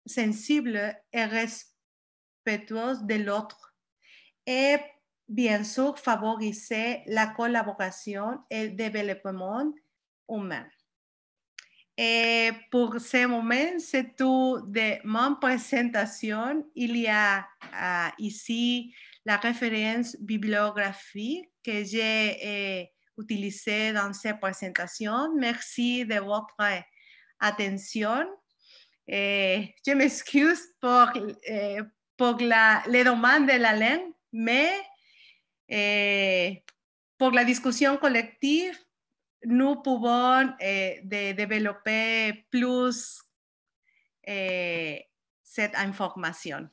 sensible et respectueux de l'autre. Et bien sûr, favoriser la collaboration et le développement humain. Et pour ce moment, c'est tout de ma présentation. Il y a ici la référence bibliographique que j'ai utilisée dans cette présentation. Merci de votre attention. Je m'excuse pour les demandes de la langue, mais pour la discussion collective, nous pouvons développer plus cette information.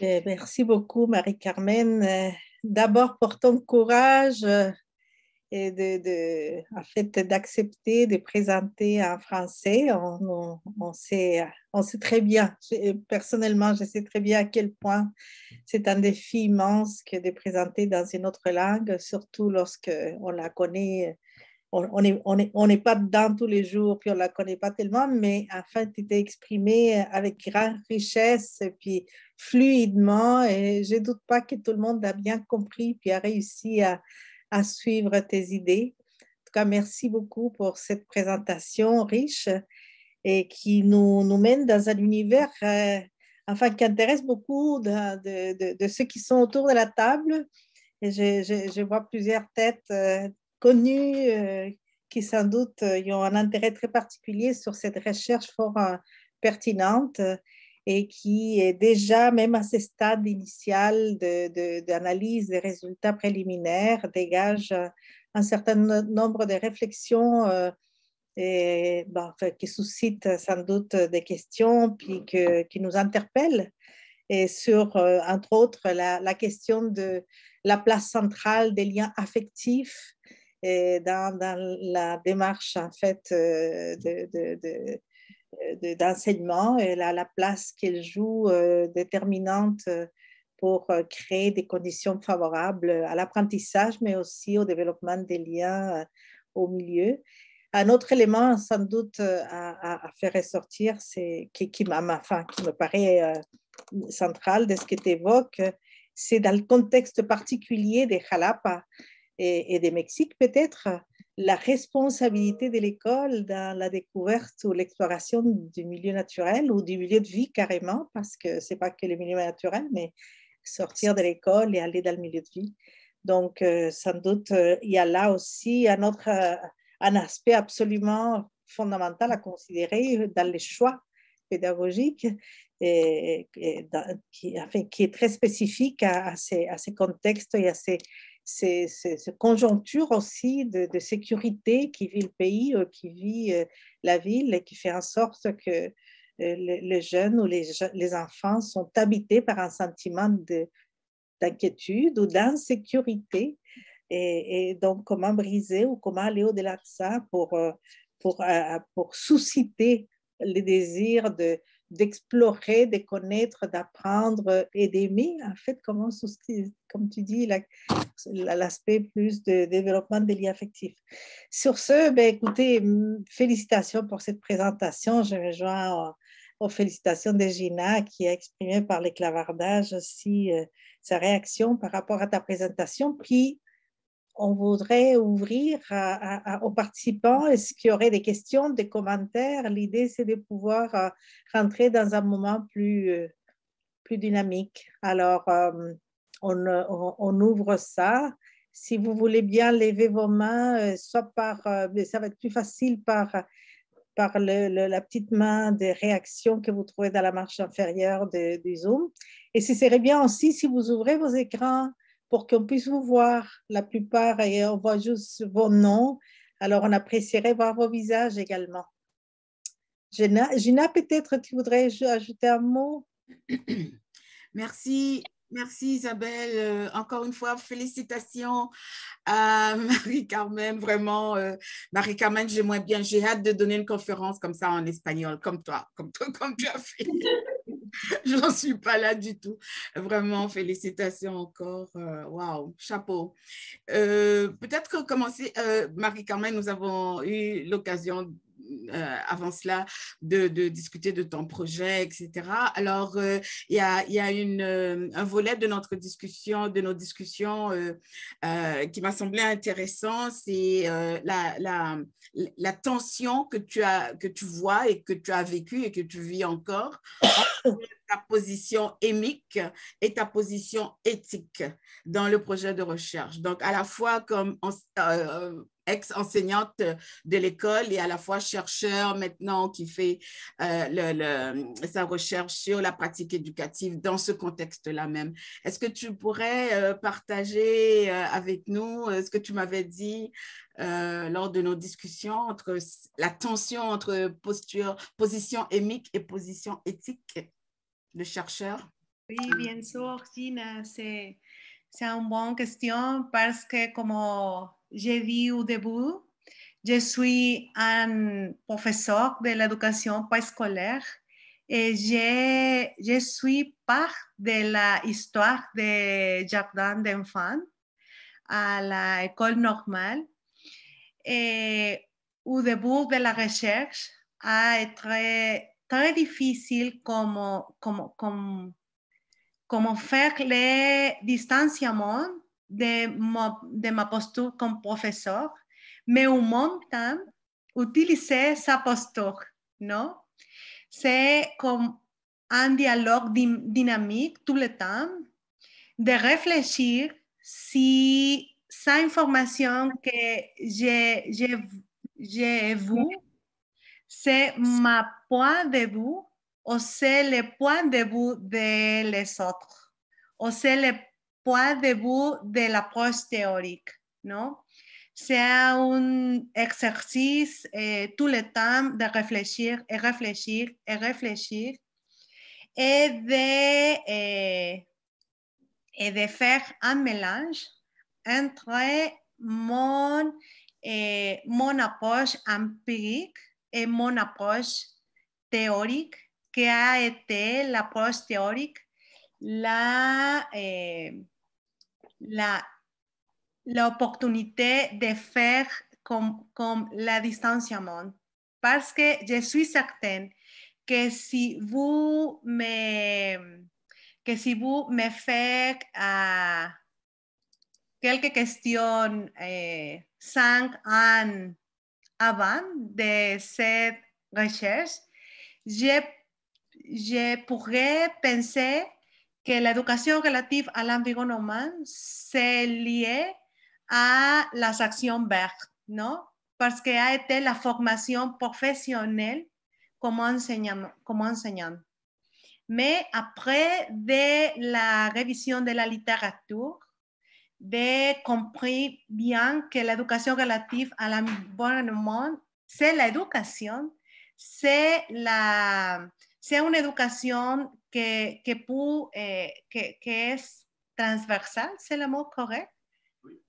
Merci beaucoup, Marie-Carmen. D'abord pour ton courage et en fait, d'accepter de présenter en français. On sait très bien, personnellement, je sais très bien à quel point c'est un défi immense que de présenter dans une autre langue, surtout lorsque on la connaît. On n'est pas dedans tous les jours, puis on ne la connaît pas tellement, mais en fait, tu t'es exprimé avec grande richesse et puis fluidement. Et je ne doute pas que tout le monde a bien compris puis a réussi à suivre tes idées. En tout cas, merci beaucoup pour cette présentation riche et qui nous mène dans un univers enfin, qui intéresse beaucoup de ceux qui sont autour de la table. Et je vois plusieurs têtes connues qui sans doute ont un intérêt très particulier sur cette recherche fort pertinente et qui est déjà, même à ce stade initial d'analyse des résultats préliminaires, dégage un certain nombre de réflexions qui suscitent sans doute des questions puis qui nous interpellent et sur, entre autres, la question de la place centrale des liens affectifs dans la démarche en fait d'enseignement et la place qu'elle joue déterminante pour créer des conditions favorables à l'apprentissage, mais aussi au développement des liens au milieu. Un autre élément, sans doute, à faire ressortir, qui me paraît central de ce que tu évoques, c'est dans le contexte particulier des Jalapa et des Mexique peut-être, la responsabilité de l'école dans la découverte ou l'exploration du milieu naturel ou du milieu de vie carrément, parce que ce n'est pas que le milieu naturel, mais sortir de l'école et aller dans le milieu de vie. Donc, sans doute, il y a là aussi un aspect absolument fondamental à considérer dans les choix pédagogiques qui est très spécifique à ces contextes et à ces conjonctures aussi de sécurité qui vit le pays, qui vit la ville et qui fait en sorte que les jeunes ou les enfants sont habités par un sentiment d'inquiétude ou d'insécurité. Et donc, comment briser ou comment aller au-delà de ça pour susciter le désir d'explorer, de connaître, d'apprendre et d'aimer, en fait, comme tu dis, l'aspect plus de développement des liens affectifs. Sur ce, écoutez, félicitations pour cette présentation. Je me joins aux félicitations de Gina qui a exprimé par les clavardages aussi sa réaction par rapport à ta présentation. Puis, on voudrait ouvrir aux participants. Est-ce qu'il y aurait des questions, des commentaires? L'idée, c'est de pouvoir rentrer dans un moment plus dynamique. Alors, on ouvre ça. Si vous voulez bien lever vos mains, soit ça va être plus facile par la petite main de réaction que vous trouvez dans la marche inférieure du Zoom. Et ce serait bien aussi si vous ouvrez vos écrans pour qu'on puisse vous voir. La plupart, et on voit juste vos noms. Alors, on apprécierait voir vos visages également. Gina, peut-être tu voudrais ajouter un mot? Merci Isabelle. Encore une fois, félicitations à Marie-Carmen. Vraiment, Marie-Carmen, j'ai hâte de donner une conférence comme ça en espagnol, comme tu as fait. Je n'en suis pas là du tout. Vraiment, félicitations encore. Waouh, chapeau. Peut-être que commencer, Marie-Carmen, nous avons eu l'occasion avant cela de discuter de ton projet, etc. Alors, il y a un volet de nos discussions qui m'a semblé intéressant, c'est la tension que tu vois et que tu as vécue et que tu vis encore ta position émique et ta position éthique dans le projet de recherche. Donc, à la fois comme ex-enseignante de l'école et à la fois chercheur maintenant qui fait sa recherche sur la pratique éducative dans ce contexte-là même. Est-ce que tu pourrais partager avec nous ce que tu m'avais dit lors de nos discussions entre la tension entre position émique et position éthique de chercheur? Oui, bien sûr, Gina, c'est une bonne question parce que comme j'ai dit au début, je suis un professeur de l'éducation préscolaire et je suis part de l'histoire des jardins d'enfants à l'école normale. Et au début de la recherche a été très difficile comment faire le distanciement de ma posture comme professeur, mais au même temps, utiliser sa posture, non? C'est comme un dialogue dynamique tout le temps, de réfléchir si cette information que j'ai vue, c'est ma point de vue ou c'est le point de vue des autres, ou c'est le point de vue de l'approche théorique, non? C'est un exercice tout le temps de réfléchir et réfléchir et réfléchir et de faire un mélange entre mon approche empirique et mon approche théorique, qui a été l'approche théorique l'opportunité de faire comme le distanciement. Parce que je suis certaine que si vous me faites quelques questions 5 ans avant de cette recherche, je pourrais penser que l'éducation relative à l'environnement c'est lié à las actions vertes, non? Parce que a été la formation professionnelle comme enseignant. Mais après de la révision de la littérature, de compris bien que l'éducation relative à l'environnement, c'est l'éducation, c'est une éducation que est transversale, c'est le mot correct?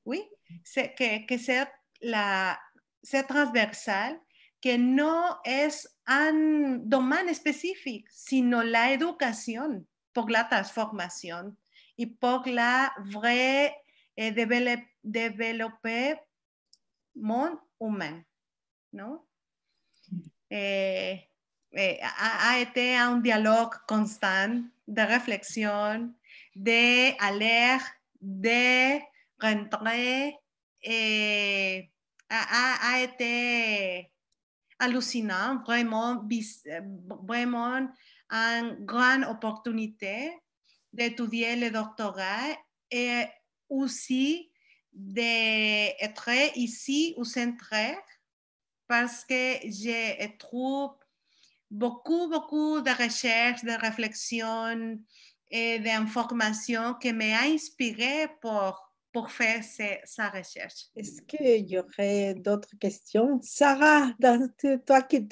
Oui, c'est que c'est transversal, que no es un domaine específico, sino la educación por la transformación y por la vraie développement humain, ¿no? Ha été un dialogue constant de réflexion, d'aller, de rentrer, ha été hallucinant, vraiment une grande opportunité d'étudier le doctorat et aussi d'être ici au centre parce que je trouve beaucoup de recherches, de réflexions et d'informations qui m'ont inspiré pour faire sa recherche. Est-ce qu'il y aurait d'autres questions? Sarah, toi qui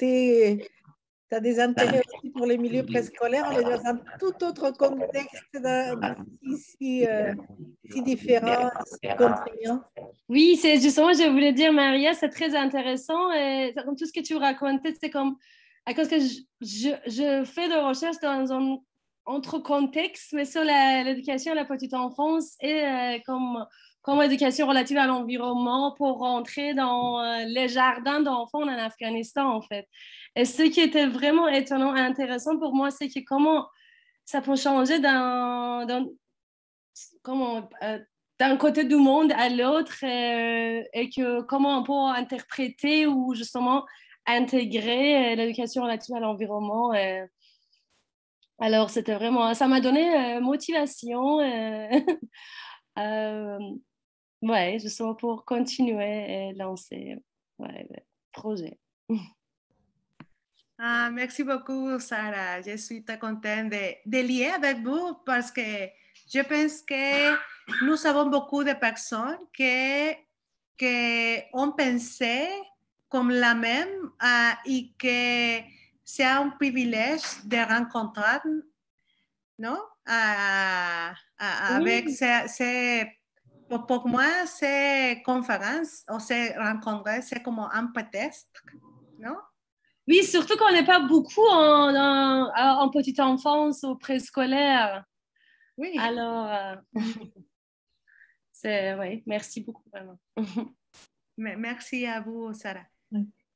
as des intérêts aussi pour les milieux préscolaires, on est dans un tout autre contexte si différent, si contraignant. Oui, c'est justement, je voulais dire, Maria, c'est très intéressant. Et comme tout ce que tu racontais, c'est comme, à cause que je fais de recherche dans un autre contexte, mais sur l'éducation à la petite enfance et comme éducation relative à l'environnement pour rentrer dans les jardins d'enfants en Afghanistan, en fait. Et ce qui était vraiment étonnant et intéressant pour moi, c'est que comment ça peut changer d'un côté du monde à l'autre et que comment on peut interpréter ou justement intégrer l'éducation relative à l'environnement Alors, c'était vraiment, ça m'a donné motivation. Ouais, je sens pour continuer et lancer le projet. Ah, merci beaucoup, Sarah. Je suis très contente de lier avec vous parce que je pense que nous avons beaucoup de personnes que ont pensé comme la même et que c'est un privilège de rencontrer, non? Avec Oui. pour moi, ces conférences ou ces rencontres, c'est comme un prétexte, non? Oui, surtout qu'on n'est pas beaucoup en petite enfance ou préscolaire. Oui. Alors, oui, merci beaucoup vraiment. Merci à vous, Sarah.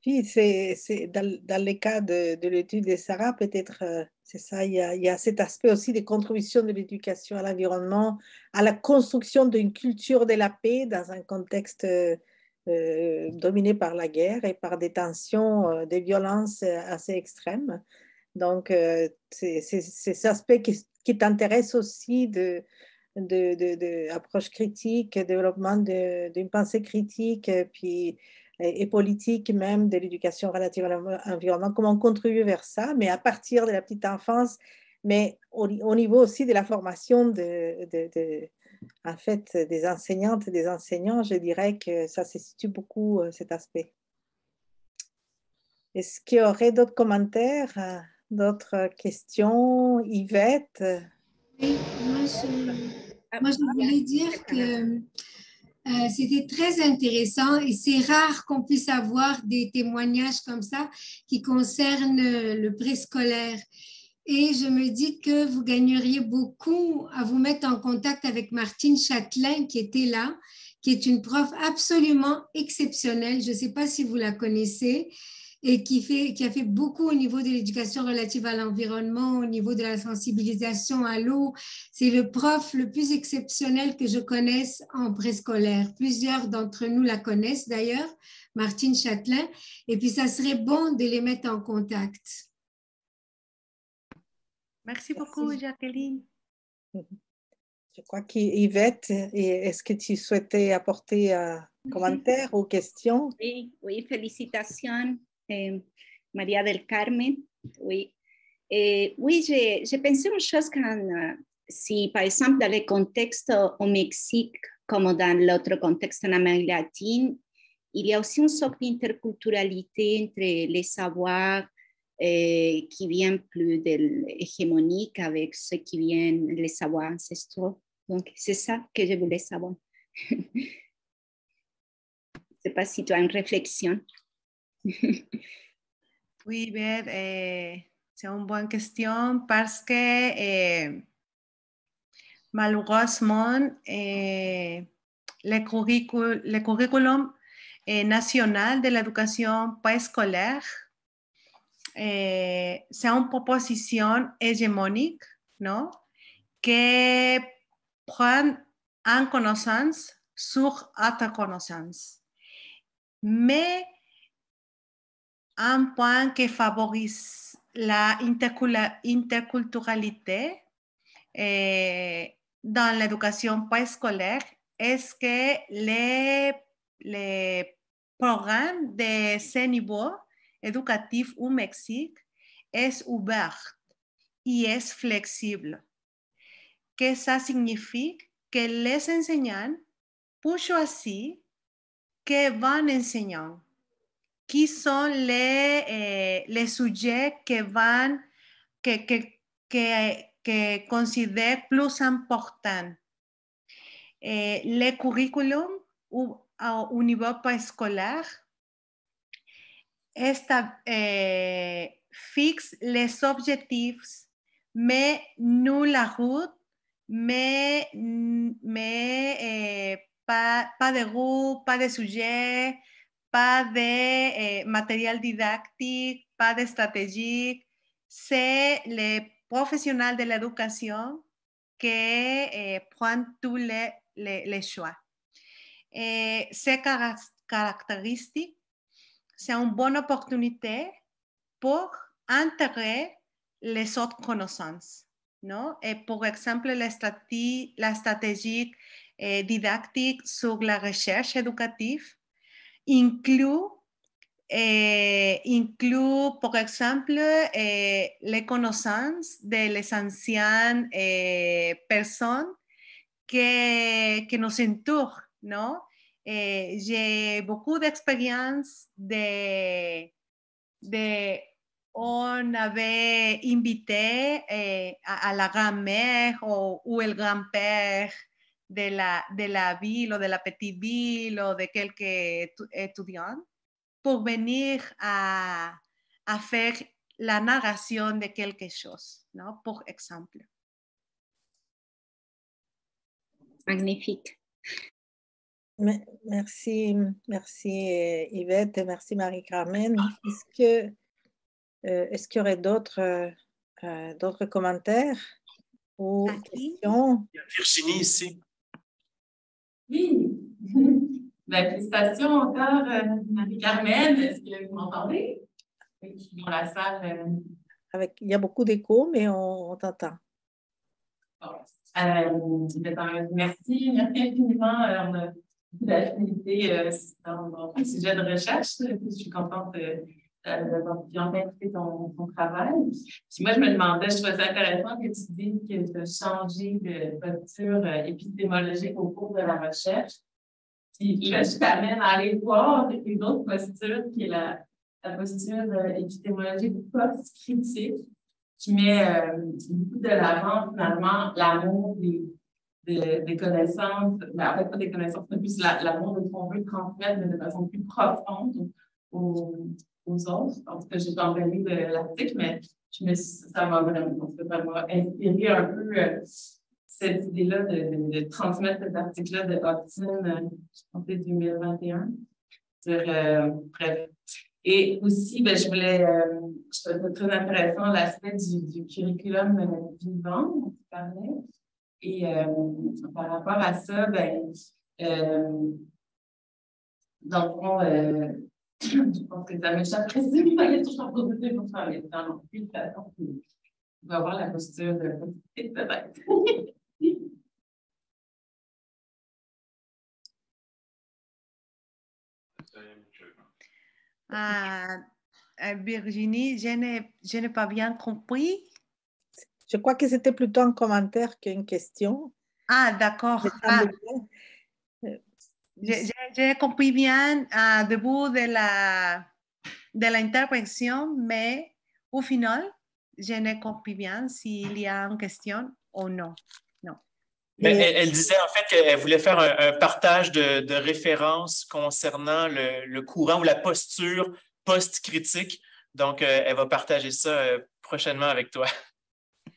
Puis, c'est dans le cas de l'étude de Sarah, peut-être, c'est ça, il y a cet aspect aussi des contributions de l'éducation à l'environnement, à la construction d'une culture de la paix dans un contexte dominé par la guerre et par des tensions, des violences assez extrêmes. Donc, c'est cet aspect qui t'intéresse aussi de approche critique, développement d'une pensée critique, puis et politique même de l'éducation relative à l'environnement, comment on contribue vers ça, mais à partir de la petite enfance, mais au niveau aussi de la formation en fait, des enseignantes et des enseignants, je dirais que ça se situe beaucoup cet aspect. Est-ce qu'il y aurait d'autres commentaires, d'autres questions? Yvette? Oui, moi, je voulais dire que c'était très intéressant et c'est rare qu'on puisse avoir des témoignages comme ça qui concernent le préscolaire. Et je me dis que vous gagneriez beaucoup à vous mettre en contact avec Martine Châtelain qui était là, qui est une prof absolument exceptionnelle. Je ne sais pas si vous la connaissez et qui a fait beaucoup au niveau de l'éducation relative à l'environnement, au niveau de la sensibilisation à l'eau. C'est le prof le plus exceptionnel que je connaisse en préscolaire. Plusieurs d'entre nous la connaissent d'ailleurs, Martine Châtelain, et puis ça serait bon de les mettre en contact. Merci beaucoup, Jacqueline. Je crois qu'Yvette, est-ce que tu souhaitais apporter un commentaire ou question? Oui, félicitations, Maria del Carmen. Oui, oui, j'ai pensé une chose quand, si par exemple dans le contexte au Mexique, comme dans l'autre contexte en Amérique latine, il y a aussi une sorte d'interculturalité entre les savoirs qui viennent plus de l'hégémonique avec ce qui viennent les savoirs ancestraux. Donc, c'est ça que je voulais savoir. Je ne sais pas si tu as une réflexion. Oui, Beth, c'est une bonne question parce que malheureusement, le curriculum national de l'éducation préscolaire, c'est une proposition hégémonique, non? Que prend en connaissance sur autre connaissance. Mais un point qui favorise la interculturalité dans l'éducation préscolaire est que les programmes de ce niveau éducatif au Mexique est ouvert et est flexible. Que ça signifie que les enseignants peuvent choisir que vont enseigner. Qui sont les sujets que considèrent plus importants. Le curriculum au niveau préscolaire fixe les objectifs, mais nous la route, mais pas de groupe, pas de sujet, pas de matériel didactique, pas de stratégie. C'est les professionnels de l'éducation qui prennent tous les choix. Ces caractéristiques, c'est une bonne opportunité pour intégrer les autres connaissances, non? Et par exemple, la stratégie didactique sur la recherche éducative inclut, par exemple, les connaissances des anciennes personnes que nous entourent, non? J'ai beaucoup d'expérience on avait invité à la grand-mère ou el grand-père de la ville ou de la petite ville ou de quelques étudiants pour venir à faire la narration de quelque chose, non? Par exemple. Magnifique. Merci Yvette et merci Marie-Carmen. Est-ce qu'il y aurait d'autres commentaires ou questions? Virginie ici. Oui. Félicitations encore, Marie-Carmen. Est-ce que vous m'entendez? Je suis dans la salle. Il y a beaucoup d'écho, mais on t'entend. Merci infiniment. On a beaucoup d'affinité dans le sujet de recherche. Je suis contente d'avoir pu enfin écouter ton travail. Puis moi, je me demandais, je trouvais ça intéressant que tu dises que tu as changé de posture épistémologique au cours de la recherche. Puis là, je t'amène à aller voir une autre posture qui est la posture épistémologique post-critique, qui met beaucoup de l'avant, finalement, l'amour des connaissances, mais en fait, pas des connaissances, mais plus l'amour de ce qu'on veut transmettre, mais de façon plus profonde aux autres. En tout cas, j'ai pas entendu de l'article, mais ça m'a inspiré un peu cette idée-là de transmettre cet article-là de Hobson en 2021. Bref. Et aussi, je trouvais très intéressant l'aspect du curriculum vivant dont tu parlais. Et par rapport à ça, dans le fond, je pense que ça m'échappe précisément. Il y a toujours posé pour faire les temps non plus. De toute façon, on va avoir la posture de peut-être. Virginie, je n'ai pas bien compris. Je crois que c'était plutôt un commentaire qu'une question. Ah, d'accord. J'ai compris bien au début de l'intervention, mais au final, je n'ai compris bien s'il y a une question ou non. Mais elle disait en fait qu'elle voulait faire un partage de références concernant le courant ou la posture post-critique. Donc, elle va partager ça prochainement avec toi.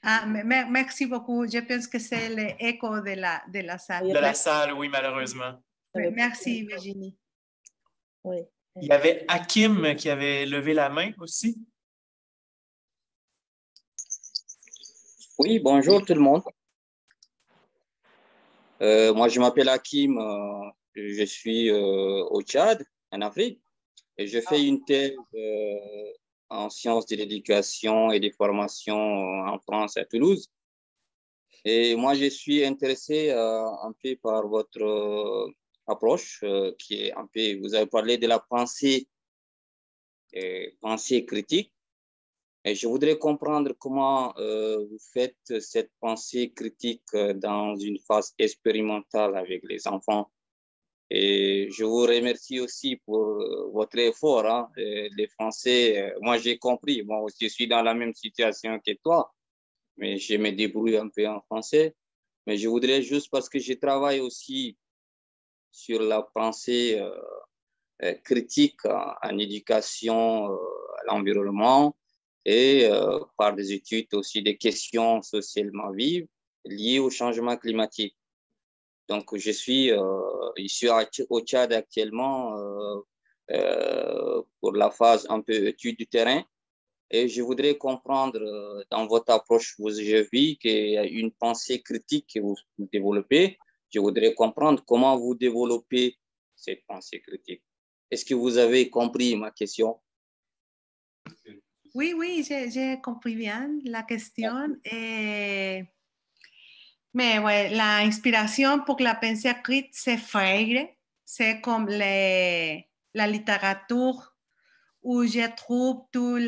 Ah, merci beaucoup. Je pense que c'est l'écho de la salle. De la salle, oui, malheureusement. Merci, Virginie. Oui. Il y avait Hakim qui avait levé la main aussi. Oui, bonjour tout le monde. Moi, je m'appelle Hakim. Je suis au Tchad, en Afrique, et je fais une thèse en sciences de l'éducation et des formations en France, à Toulouse. Et moi, je suis intéressé un peu par votre approche, qui est un peu, vous avez parlé de la pensée critique. Et je voudrais comprendre comment vous faites cette pensée critique dans une phase expérimentale avec les enfants. Et je vous remercie aussi pour votre effort. Hein. Les Français, moi j'ai compris, moi aussi je suis dans la même situation que toi, mais je me débrouille un peu en français. Mais je voudrais juste, parce que je travaille aussi sur la pensée critique en éducation à l'environnement, et par des études aussi des questions socialement vives liées au changement climatique. Donc, je suis ici au Tchad actuellement pour la phase un peu étude du terrain, et je voudrais comprendre dans votre approche, j'ai vu qu'il y a une pensée critique que vous développez. Je voudrais comprendre comment vous développez cette pensée critique. Est-ce que vous avez compris ma question? Oui, j'ai compris bien la question. Mais ouais, l'inspiration pour la pensée écrite, c'est Freire. C'est comme la littérature où je trouve toute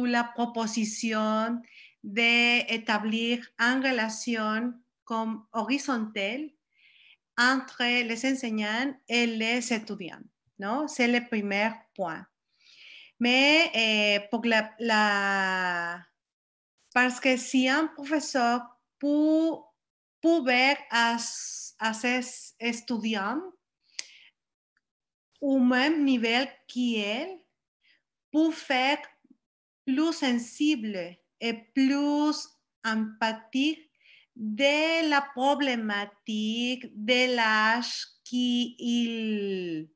la proposition d'établir une relation comme horizontale entre les enseignants et les étudiants, non? C'est le premier point. Mais pour parce que si un professeur pouvait à ses étudiants au même niveau qu'elle, pour faire plus sensible et plus empathique de la problématique de l'âge qu'ils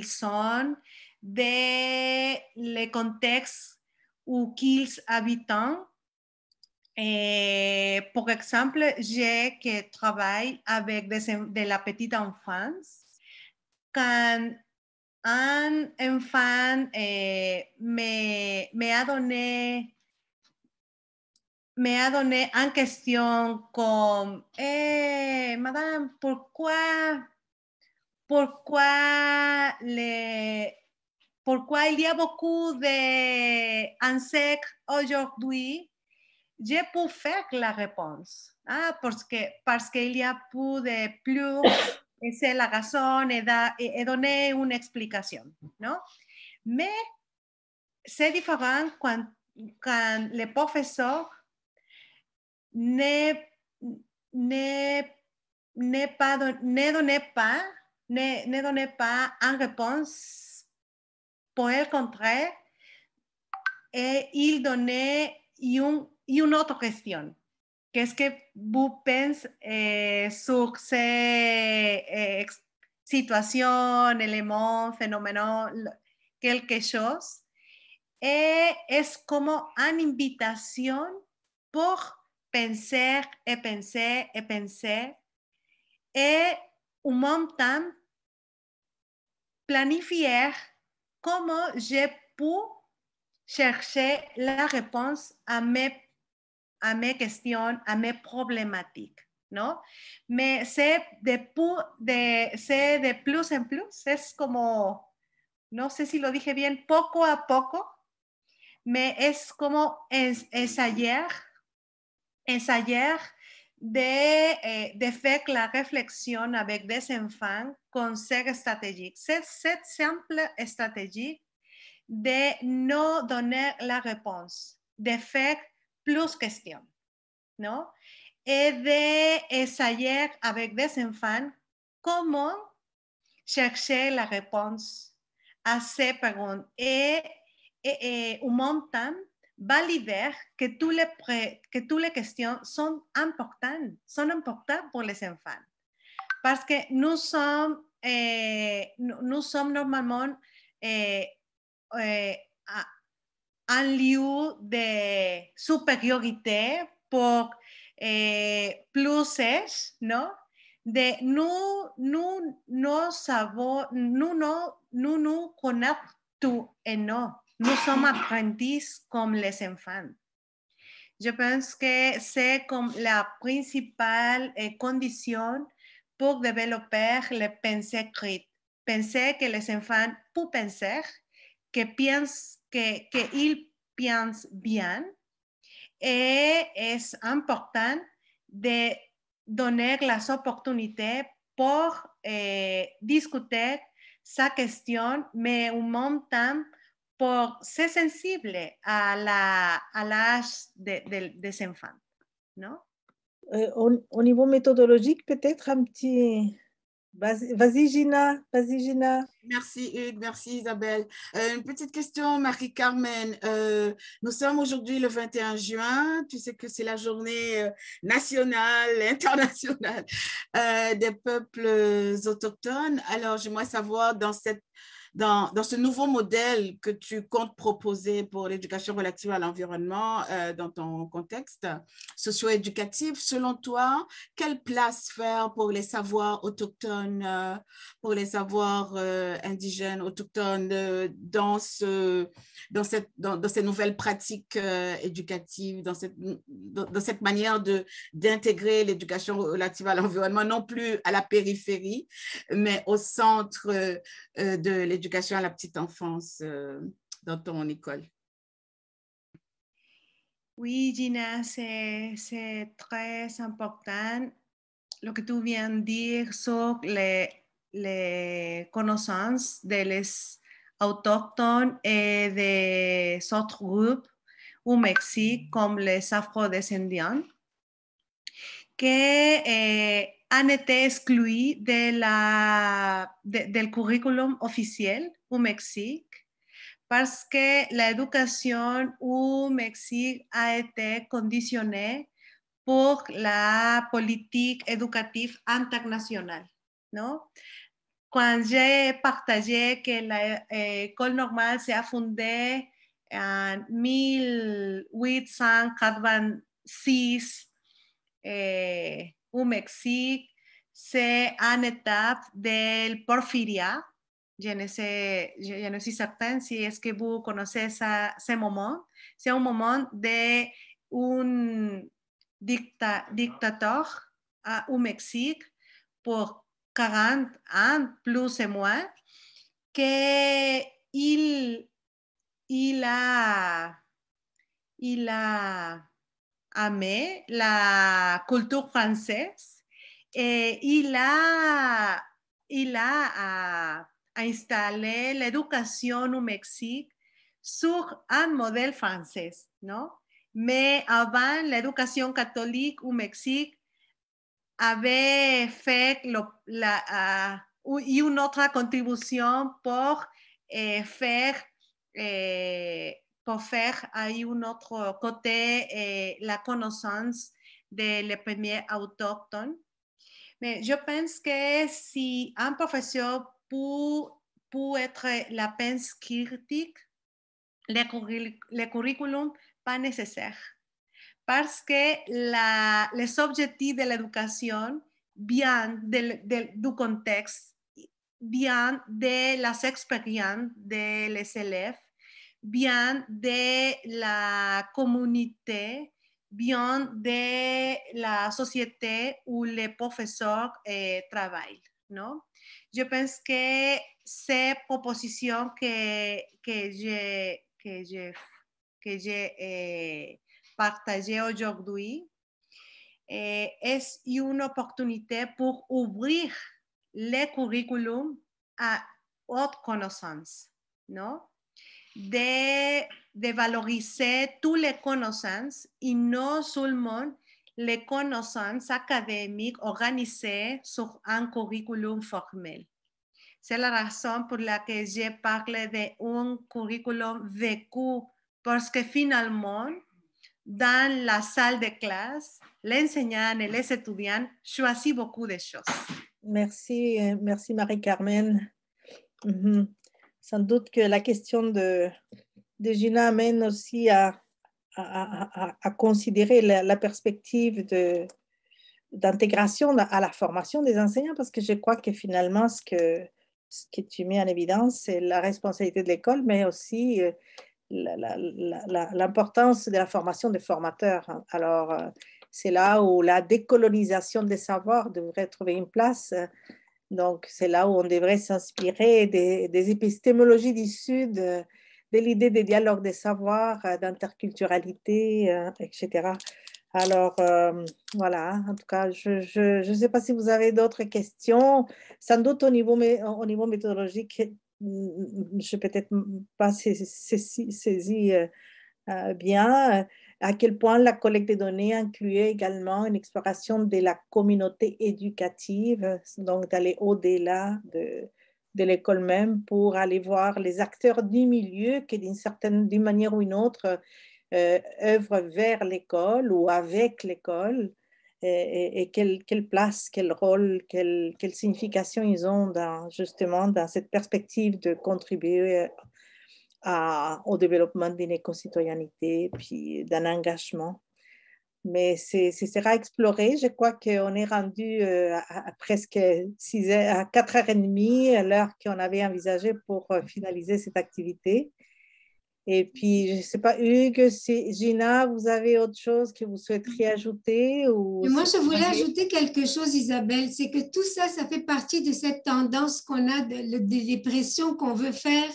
sont, de les contextes où qu'ils habitent. Par exemple, j'ai que travaille avec de la petite enfance. Quand un enfant me a donné une question comme Madame, pourquoi il y a beaucoup d'insectes aujourd'hui? Je peux faire la réponse. Parce qu'il y a plus, et c'est la raison, et donner une explication, non? Mais c'est différent quand le professeur ne donnait pas une réponse. Pour le contraire, et il donnait une autre question. Qu'est-ce que vous pensez sur ces situations, éléments, phénomènes, quelque chose? Et es como une invitation pour penser et penser et penser et en même temps planifier comment je peux chercher la réponse à mes questions, à mes problématiques, ¿no? Mais c'est de plus en plus, es como, no sé si lo dije bien, poco a poco, mais es como ensayar de faire la réflexion avec des enfants con cette stratégie. Cette simple stratégie de no donner la réponse, de faire plus questions, ¿no? Et d'essayer avec des enfants comment chercher la réponse à ces preguntas et en même temps valider que toutes les questions sont importantes pour les enfants. Parce que nous sommes normalement un lieu de supériorité pour plus, ¿no? Nous connaissons tout et non. Nous sommes apprentis comme les enfants. Je pense que c'est comme la principale condition pour développer la pensée écrite. Penser que les enfants peuvent penser, qu'ils pensent bien, et es important de donner les opportunités pour discuter sa question, mais en même temps pour ser sensible à l'âge des enfants, non? Au niveau méthodologique, peut-être un petit... Vas-y, Gina. Merci, Hugues. Merci, Isabelle. Une petite question, Marie-Carmen. Nous sommes aujourd'hui le 21 juin. Tu sais que c'est la journée nationale, internationale des peuples autochtones. Alors, j'aimerais savoir, dans dans ce nouveau modèle que tu comptes proposer pour l'éducation relative à l'environnement dans ton contexte socio-éducatif, selon toi, quelle place faire pour les savoirs autochtones, pour les savoirs indigènes, autochtones dans ces nouvelles pratiques éducatives, dans cette manière d'intégrer l'éducation relative à l'environnement, non plus à la périphérie, mais au centre de l'éducation à la petite enfance dans ton école? Oui, Gina, c'est très important lo que tu viens de dire sur les connaissances des autochtones et des autres groupes au Mexique, comme les afrodescendiants, que han été exclus del currículum officiel au Mexique parce que l'éducation au Mexique a été conditionnée pour la politique éducative internationale, non? Quand j'ai partagé que l'école normale s'est fondée en 1886 au Mexique, c'est une étape del Porfiria. Je ne suis certaine si est-ce que vous connaissez ce moment. C'est un moment d'un dictateur au Mexique pour 40 ans, plus ou moins, qu'il a aimé la culture française et il a installé l'éducation au Mexique sur un modèle français, non? Mais avant, l'éducation catholique au Mexique avait fait une autre contribution pour faire à un autre côté la connaissance des premiers autochtones. Mais je pense que si un professeur peut être la pensée critique, le curriculum pas nécessaire. Parce que les objectifs de l'éducation viennent du contexte, viennent de las expériences des élèves, viennent de la communauté, viennent de la société où les professeurs travaillent, non? Je pense que ces propositions que j'ai partagées aujourd'hui est une opportunité pour ouvrir le curriculum à haute connaissance, non? De valoriser toutes les connaissances et non seulement les connaissances académiques organisées sur un curriculum formel. C'est la raison pour laquelle j'ai parlé d'un curriculum vécu, parce que finalement, dans la salle de classe, l'enseignant et les étudiants choisissent beaucoup de choses. Merci, merci Marie-Carmen. Sans doute que la question de Gina amène aussi à considérer la perspective d'intégration à la formation des enseignants, parce que je crois que finalement, ce que tu mets en évidence, c'est la responsabilité de l'école, mais aussi l'importance de la formation des formateurs. Alors, c'est là où la décolonisation des savoirs devrait trouver une place. Donc, c'est là où on devrait s'inspirer des épistémologies du Sud, de l'idée des dialogues des savoirs, d'interculturalité, etc. Alors, voilà, en tout cas, je ne sais pas si vous avez d'autres questions. Sans doute au niveau méthodologique, je n'ai peut-être pas saisi bien à quel point la collecte des données incluait également une exploration de la communauté éducative, donc d'aller au-delà de l'école même pour aller voir les acteurs du milieu qui, d'une manière ou une autre, œuvrent vers l'école ou avec l'école et quelle place, quel rôle, quelle signification ils ont justement dans cette perspective de contribuer au développement d'une éco-citoyenneté puis d'un engagement. Mais ce sera exploré. Je crois qu'on est rendu à presque 4h30, à l'heure qu'on avait envisagé pour finaliser cette activité. Et puis, je ne sais pas, Hugues, Gina, vous avez autre chose que vous souhaiteriez ajouter ou... Moi, je voulais ajouter quelque chose, Isabelle, c'est que tout ça, ça fait partie de cette tendance qu'on a, des pressions qu'on veut faire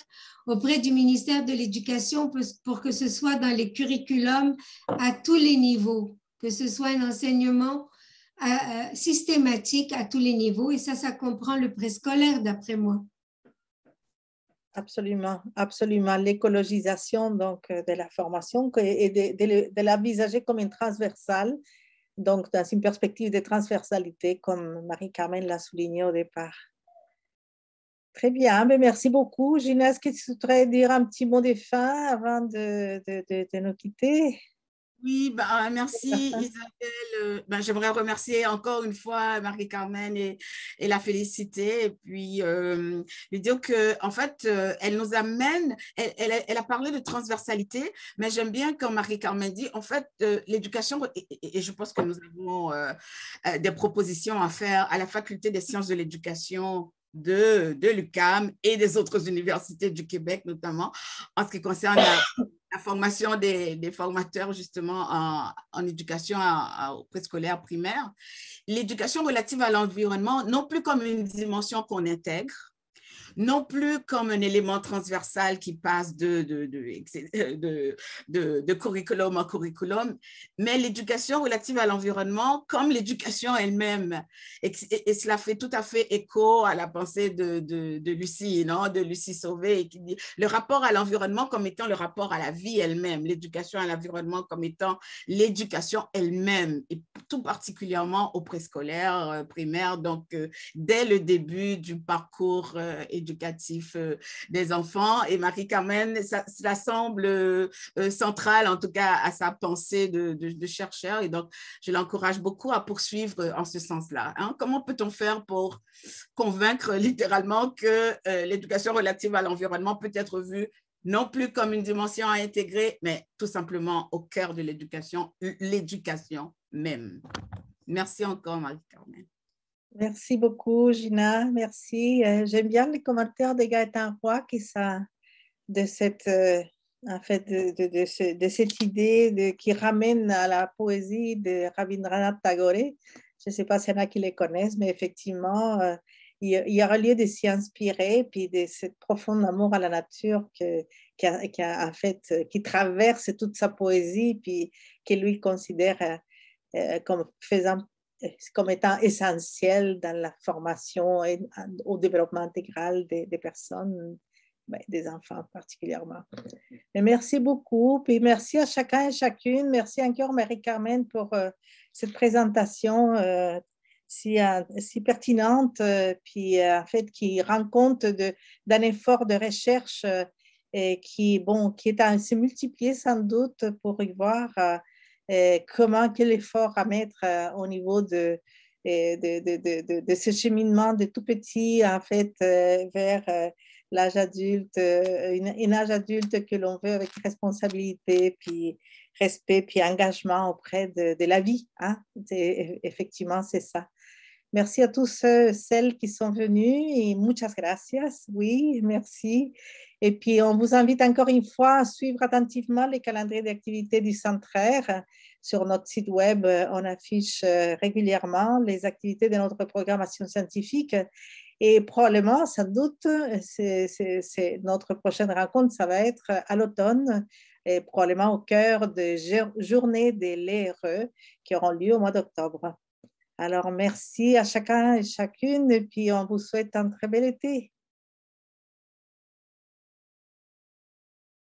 auprès du ministère de l'Éducation pour que ce soit dans les curriculums à tous les niveaux, que ce soit un enseignement systématique à tous les niveaux. Et ça comprend le préscolaire, d'après moi. Absolument, absolument. L'écologisation donc de la formation et de l'envisager comme une transversale, donc dans une perspective de transversalité, comme Marie-Carmen l'a souligné au départ. Très bien, mais merci beaucoup. Gina, est-ce que tu voudrais dire un petit mot de fin avant de nous quitter? Oui, merci Isabelle. J'aimerais remercier encore une fois Marie-Carmen et la féliciter. Et puis, lui dire qu'en fait, elle nous amène, elle a parlé de transversalité, mais j'aime bien quand Marie-Carmen dit, en fait, l'éducation, et je pense que nous avons des propositions à faire à la Faculté des sciences de l'éducation de l'UQAM et des autres universités du Québec, notamment, en ce qui concerne la formation des formateurs justement en éducation au préscolaire primaire. L'éducation relative à l'environnement, non plus comme une dimension qu'on intègre, non plus comme un élément transversal qui passe de curriculum en curriculum, mais l'éducation relative à l'environnement comme l'éducation elle-même. Et cela fait tout à fait écho à la pensée de Lucie, non? De Lucie Sauvé, qui dit le rapport à l'environnement comme étant le rapport à la vie elle-même, l'éducation à l'environnement comme étant l'éducation elle-même, et tout particulièrement au préscolaire primaire, donc dès le début du parcours éducatif des enfants. Et Marie-Carmen, cela semble central, en tout cas, à sa pensée de chercheur. Et donc, je l'encourage beaucoup à poursuivre en ce sens-là. Hein? Comment peut-on faire pour convaincre littéralement que l'éducation relative à l'environnement peut être vue non plus comme une dimension à intégrer, mais tout simplement au cœur de l'éducation même. Merci encore, Marie-Carmen. Merci beaucoup, Gina. Merci. J'aime bien les commentaires de Gaëtan Roy de cette idée qui ramène à la poésie de Rabindranath Tagore. Je ne sais pas s'il y en a qui les connaissent, mais effectivement, il y a lieu de s'y inspirer, puis de ce profond amour à la nature qui traverse toute sa poésie, puis qu'il lui considère comme étant essentiel dans la formation et au développement intégral des personnes, des enfants particulièrement. Mais merci beaucoup, puis merci à chacun et chacune. Merci encore Marie-Carmen pour cette présentation si pertinente, puis en fait qui rend compte d'un effort de recherche qui est se multiplier sans doute pour y voir quel effort à mettre au niveau de ce cheminement de tout petit en fait vers l'âge adulte, une âge adulte que l'on veut avec responsabilité, puis respect, puis engagement auprès de la vie. Hein? Effectivement, c'est ça. Merci à tous celles qui sont venues et muchas gracias. Oui, merci. Et puis, on vous invite encore une fois à suivre attentivement les calendriers d'activités du Centraire. Sur notre site web, on affiche régulièrement les activités de notre programmation scientifique. Et probablement, sans doute, notre prochaine rencontre, ça va être à l'automne, et probablement au cœur des journées des LRE qui auront lieu au mois d'octobre. Alors, merci à chacun et chacune, et puis on vous souhaite un très bel été.